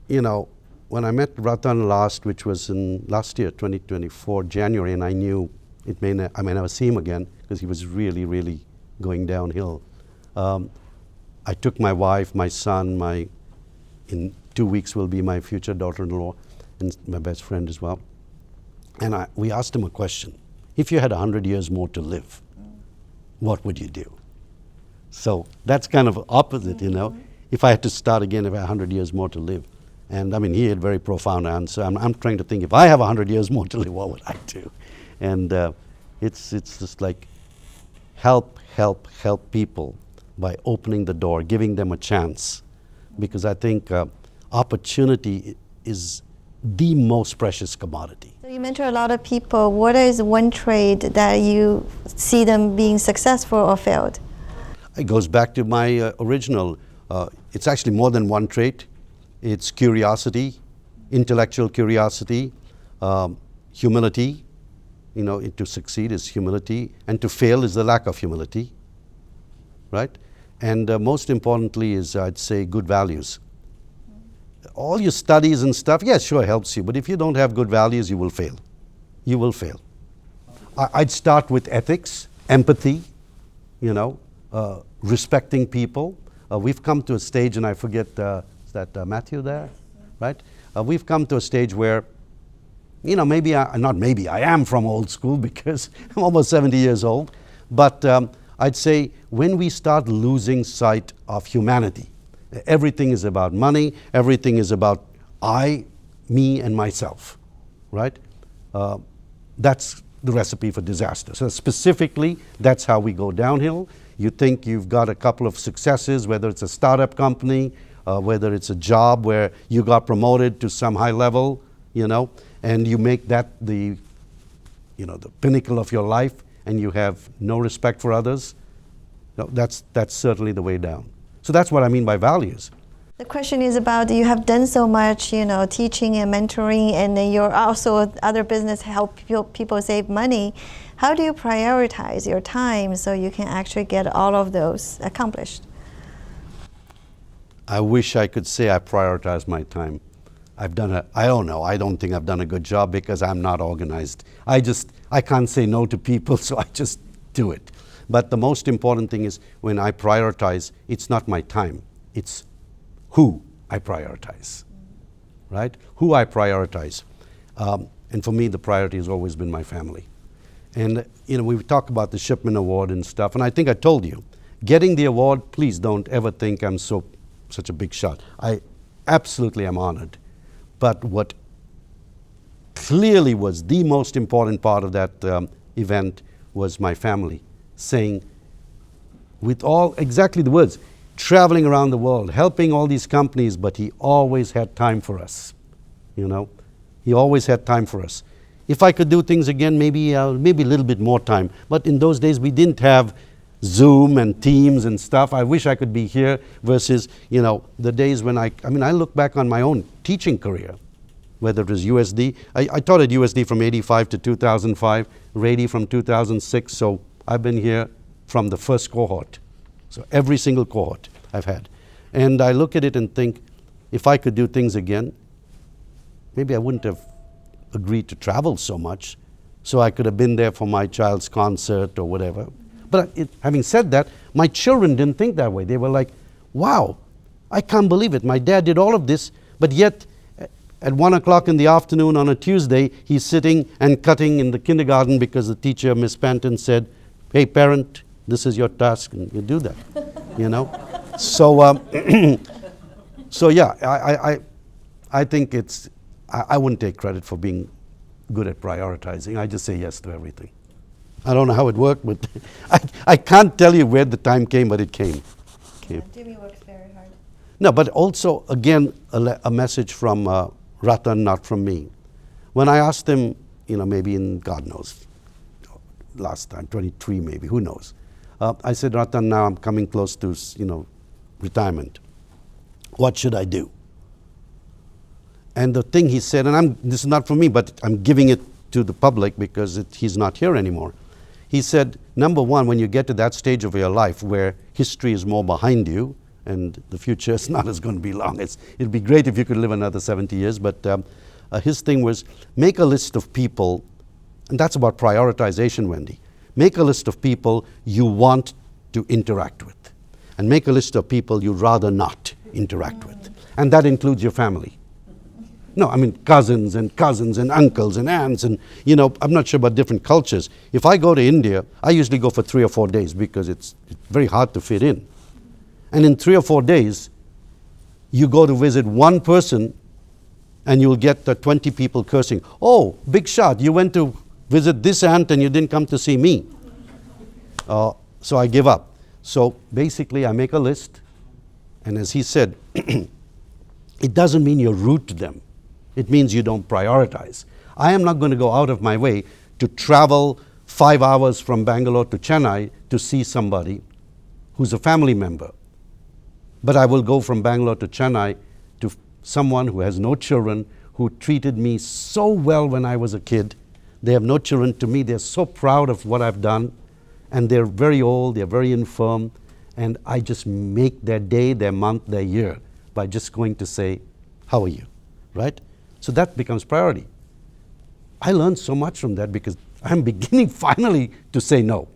when I met Ratan last, which was in last year, 2024, January, and I knew I may never see him again because he was really, really going downhill. I took my wife, my son, in 2 weeks will be my future daughter-in-law, and my best friend as well. And we asked him a question. If you had 100 years more to live, what would you do? So that's kind of opposite, If I had to start again, if I had 100 years more to live. And he had a very profound answer. I'm trying to think, if I have 100 years more to live, what would I do? And it's just like help people by opening the door, giving them a chance. Because I think opportunity is the most precious commodity. So you mentor a lot of people. What is one trade that you see them being successful or failed? It goes back to my original. It's actually more than one trait. It's curiosity, intellectual curiosity, humility. To succeed is humility, and to fail is the lack of humility, right? And most importantly is, I'd say, good values. All your studies and stuff, yes, sure, helps you, but if you don't have good values, you will fail. You will fail. I'd start with ethics, empathy, respecting people. We've come to a stage, and I forget, is that Matthew there, right? We've come to a stage where, I am from old school because I'm almost 70 years old, but I'd say when we start losing sight of humanity, everything is about money, everything is about I, me, and myself, right? That's the recipe for disaster. So specifically, that's how we go downhill. You think you've got a couple of successes, whether it's a startup company, whether it's a job where you got promoted to some high level, and you make that the pinnacle of your life, and you have no respect for others. No, that's certainly the way down. So that's what I mean by values. The question is about, you have done so much, teaching and mentoring, and then you're also other business help people save money. How do you prioritize your time so you can actually get all of those accomplished? I wish I could say I prioritize my time. I don't know, I don't think I've done a good job because I'm not organized. I can't say no to people, so I just do it. But the most important thing is when I prioritize, it's not my time, it's who I prioritize, right? Who I prioritize. And for me, the priority has always been my family. And, we talk about the Shipman Award and stuff, and I think I told you, getting the award, please don't ever think I'm such a big shot. I absolutely am honored. But what clearly was the most important part of that event was my family saying, with exactly the words, traveling around the world, helping all these companies, but he always had time for us. He always had time for us. If I could do things again, maybe a little bit more time. But in those days, we didn't have Zoom and Teams and stuff. I wish I could be here versus, the days when I look back on my own teaching career, whether it was USD. I taught at USD from 85 to 2005, Rady from 2006. So I've been here from the first cohort. So every single cohort I've had. And I look at it and think, if I could do things again, maybe I wouldn't have agreed to travel so much, so I could have been there for my child's concert or whatever. But having said that, my children didn't think that way. They were like, wow, I can't believe it. My dad did all of this, but yet at 1 o'clock in the afternoon on a Tuesday, he's sitting and cutting in the kindergarten because the teacher, Miss Panton, said, hey, parent, this is your task, and you do that, So, so yeah, I think I wouldn't take credit for being good at prioritizing. I just say yes to everything. I don't know how it worked, but I can't tell you where the time came, but it came. Jimmy works very hard. No, but also, again, a message from Ratan, not from me. When I asked him, maybe in, God knows, last time, 23 maybe, who knows. I said, Ratan, now I'm coming close to, retirement. What should I do? And the thing he said, and this is not for me, but I'm giving it to the public because he's not here anymore. He said, number one, when you get to that stage of your life where history is more behind you and the future is not as going to be long. It'd be great if you could live another 70 years, but his thing was make a list of people, and that's about prioritization, Wendy. Make a list of people you want to interact with, and make a list of people you'd rather not interact with. And that includes your family. No, I mean cousins and uncles and aunts and, I'm not sure about different cultures. If I go to India, I usually go for 3 or 4 days because it's very hard to fit in. And in 3 or 4 days, you go to visit one person and you'll get the 20 people cursing. Oh, big shot, you went to visit this aunt and you didn't come to see me. So I give up. So basically I make a list, and as he said, it doesn't mean you're rude to them. It means you don't prioritize. I am not going to go out of my way to travel 5 hours from Bangalore to Chennai to see somebody who's a family member. But I will go from Bangalore to Chennai to someone who has no children, who treated me so well when I was a kid. They have no children. To me, they're so proud of what I've done. And they're very old, they're very infirm. And I just make their day, their month, their year by just going to say, how are you, right? So that becomes priority. I learned so much from that because I'm beginning finally to say no,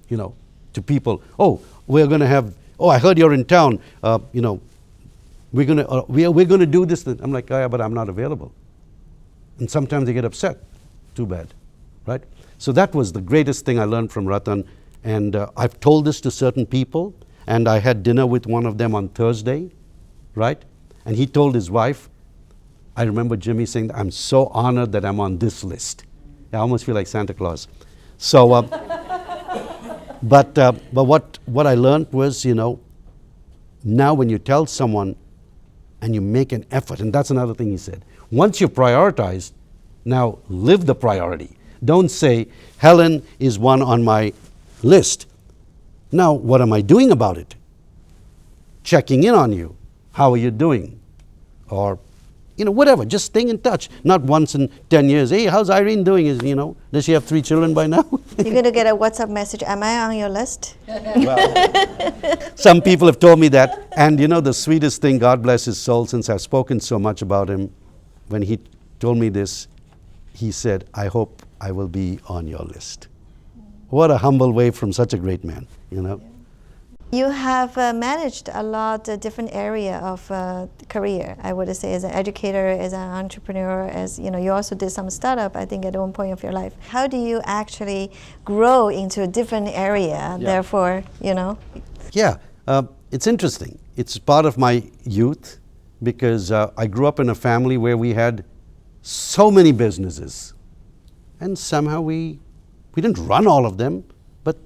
to people. Oh, we're going to have, I heard you're in town, we're going to do this. I'm like, yeah, but I'm not available. And sometimes they get upset. Too bad, right? So that was the greatest thing I learned from Ratan. And I've told this to certain people, and I had dinner with one of them on Thursday, right? And he told his wife, I remember Jimmy saying, I'm so honored that I'm on this list. I almost feel like Santa Claus. So, but what I learned was, now when you tell someone and you make an effort, and that's another thing he said, once you prioritize, now live the priority. Don't say, Helen is one on my list. Now, what am I doing about it? Checking in on you. How are you doing? Or, whatever, just staying in touch. Not once in 10 years, hey, how's Irene doing? Does she have 3 children by now? You're going to get a WhatsApp message, am I on your list? Well, some people have told me that. And the sweetest thing, God bless his soul, since I've spoken so much about him, when he told me this, he said, I hope I will be on your list. What a humble way from such a great man, You have managed a lot of different area of career, I would say, as an educator, as an entrepreneur, as you also did some startup, I think, at one point of your life. How do you actually grow into a different area, therefore, Yeah, it's interesting. It's part of my youth because I grew up in a family where we had so many businesses. And somehow we didn't run all of them, but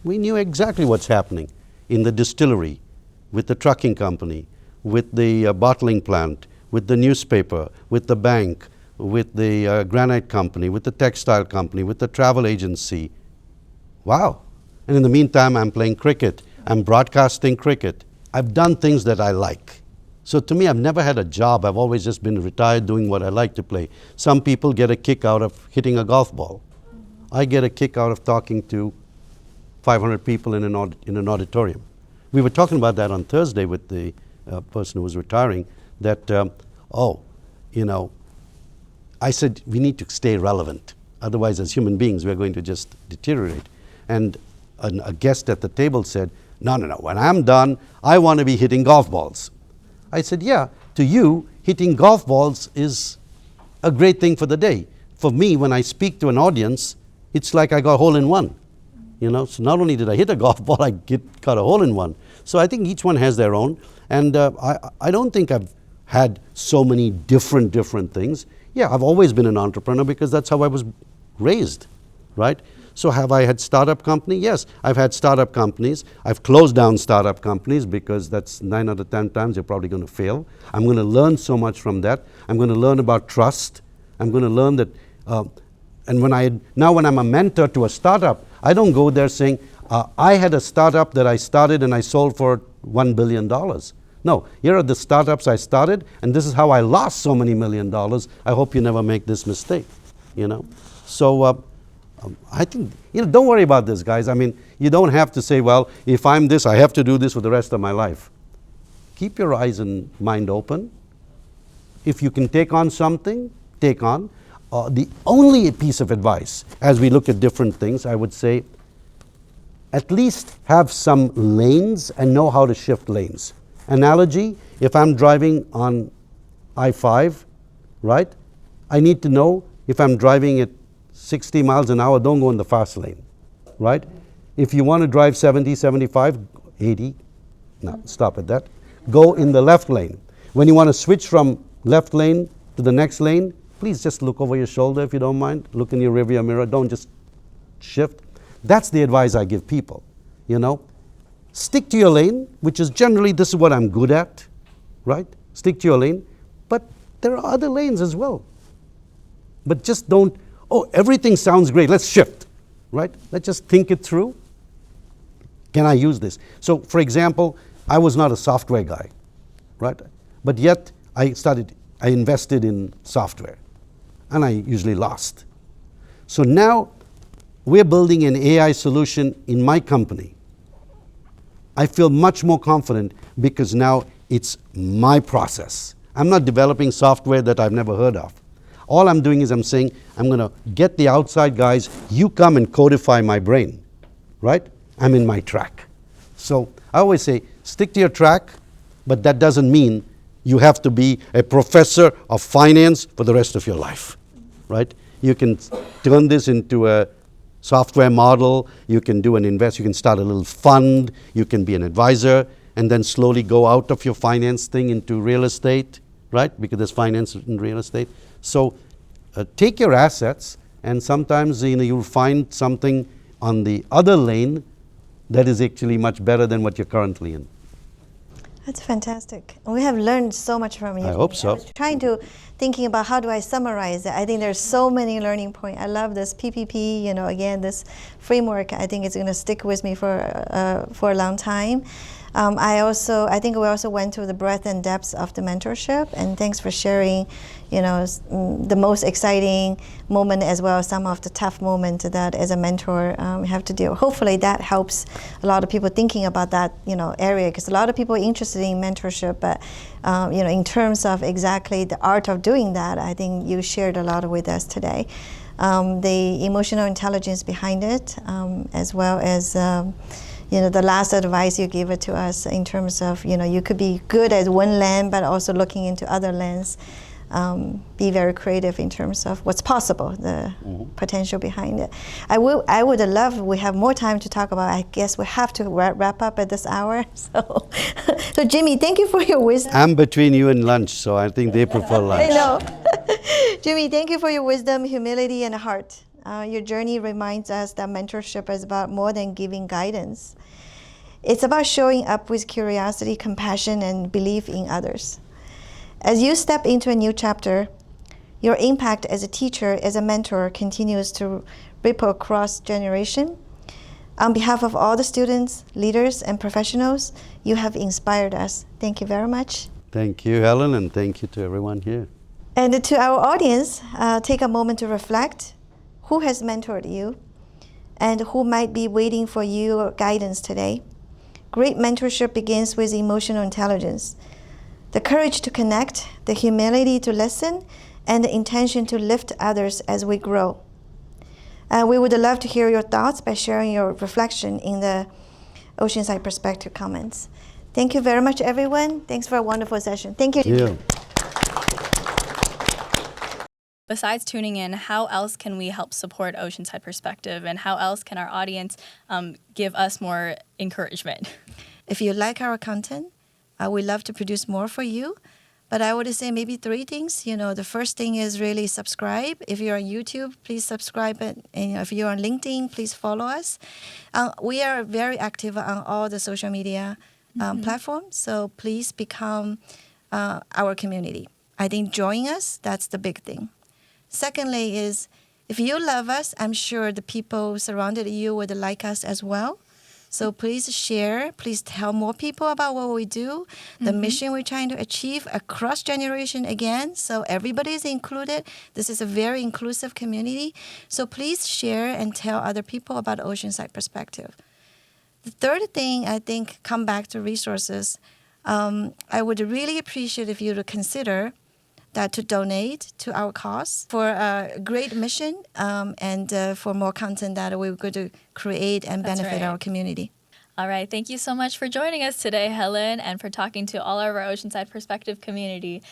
we knew exactly what's happening in the distillery, with the trucking company, with the bottling plant, with the newspaper, with the bank, with the granite company, with the textile company, with the travel agency. Wow. And in the meantime, I'm playing cricket. I'm broadcasting cricket. I've done things that I like. So to me, I've never had a job. I've always just been retired doing what I like to play. Some people get a kick out of hitting a golf ball. I get a kick out of talking to 500 people in an auditorium. We were talking about that on Thursday with the person who was retiring, that, I said we need to stay relevant. Otherwise, as human beings, we're going to just deteriorate. And a guest at the table said, no, when I'm done, I want to be hitting golf balls. I said, yeah, to you, hitting golf balls is a great thing for the day. For me, when I speak to an audience, it's like I got a hole in one. So not only did I hit a golf ball, I got a hole in one. So I think each one has their own. And I don't think I've had so many different things. Yeah, I've always been an entrepreneur because that's how I was raised, right? So have I had startup company? Yes, I've had startup companies. I've closed down startup companies because that's 9 out of 10 times you're probably going to fail. I'm going to learn so much from that. I'm going to learn about trust. I'm going to learn that, and when I'm a mentor to a startup, I don't go there saying, I had a startup that I started and I sold for $1 billion. No, here are the startups I started, and this is how I lost so many $1 million. I hope you never make this mistake, So I think, don't worry about this, guys. I mean, you don't have to say, well, if I'm this, I have to do this for the rest of my life. Keep your eyes and mind open. If you can take on something, take on. The only piece of advice, as we look at different things, I would say, at least have some lanes and know how to shift lanes. Analogy, if I'm driving on I-5, right, I need to know if I'm driving at 60 miles an hour, don't go in the fast lane, right? If you want to drive 70, 75, 80, no, stop at that. Go in the left lane. When you want to switch from left lane to the next lane, please just look over your shoulder if you don't mind. Look in your rearview mirror. Don't just shift. That's the advice I give people, Stick to your lane, which is generally, this is what I'm good at, right? Stick to your lane. But there are other lanes as well. But just don't, everything sounds great. Let's shift, right? Let's just think it through. Can I use this? So, for example, I was not a software guy, right? But yet, I invested in software. And I usually lost. So now, we're building an AI solution in my company. I feel much more confident because now it's my process. I'm not developing software that I've never heard of. All I'm doing is I'm saying, I'm going to get the outside guys, you come and codify my brain, right? I'm in my track. So I always say, stick to your track, but that doesn't mean you have to be a professor of finance for the rest of your life, right? You can turn this into a software model, you can do an invest, you can start a little fund, you can be an advisor, and then slowly go out of your finance thing into real estate, right? Because there's finance in real estate. So take your assets and sometimes you'll find something on the other lane that is actually much better than what you're currently in. That's fantastic. We have learned so much from you. I hope so. I was thinking about how do I summarize it. I think there's so many learning points. I love this PPP, again, this framework. I think it's going to stick with me for a long time. I think we also went through the breadth and depth of the mentorship, and thanks for sharing, the most exciting moment as well as some of the tough moments that as a mentor we have to deal. Hopefully that helps a lot of people thinking about that, area, because a lot of people are interested in mentorship, but in terms of exactly the art of doing that, I think you shared a lot with us today. The emotional intelligence behind it, as well as the last advice you gave it to us in terms of, you could be good at one lens, but also looking into other lenses. Be very creative in terms of what's possible, the potential behind it. I would love, we have more time to talk about, I guess we have to wrap up at this hour. So Jimmy, thank you for your wisdom. I'm between you and lunch, so I think they prefer lunch. I know. Jimmy, thank you for your wisdom, humility, and heart. Your journey reminds us that mentorship is about more than giving guidance. It's about showing up with curiosity, compassion, and belief in others. As you step into a new chapter, your impact as a teacher, as a mentor, continues to ripple across generation. On behalf of all the students, leaders, and professionals, you have inspired us. Thank you very much. Thank you, Helen, and thank you to everyone here. And to our audience, take a moment to reflect. Who has mentored you? And who might be waiting for your guidance today? Great mentorship begins with emotional intelligence. The courage to connect, the humility to listen, and the intention to lift others as we grow. We would love to hear your thoughts by sharing your reflection in the Oceanside Perspective comments. Thank you very much, everyone. Thanks for a wonderful session. Thank you. Yeah. Besides tuning in, how else can we help support Oceanside Perspective, and how else can our audience give us more encouragement? If you like our content, we'd love to produce more for you. But I would say maybe 3 things. The first thing is really subscribe. If you're on YouTube, please subscribe. And if you're on LinkedIn, please follow us. We are very active on all the social media platforms, so please become our community. I think join us, that's the big thing. Secondly is, if you love us, I'm sure the people surrounded you would like us as well. So please share, please tell more people about what we do, the mission we're trying to achieve across generation again, so everybody is included. This is a very inclusive community. So please share and tell other people about Oceanside Perspective. The third thing, I think, come back to resources. I would really appreciate if you would consider that to donate to our cause for a great mission and for more content that we're going to create and benefit our community. All right. Thank you so much for joining us today, Helen, and for talking to all of our Oceanside Perspective community.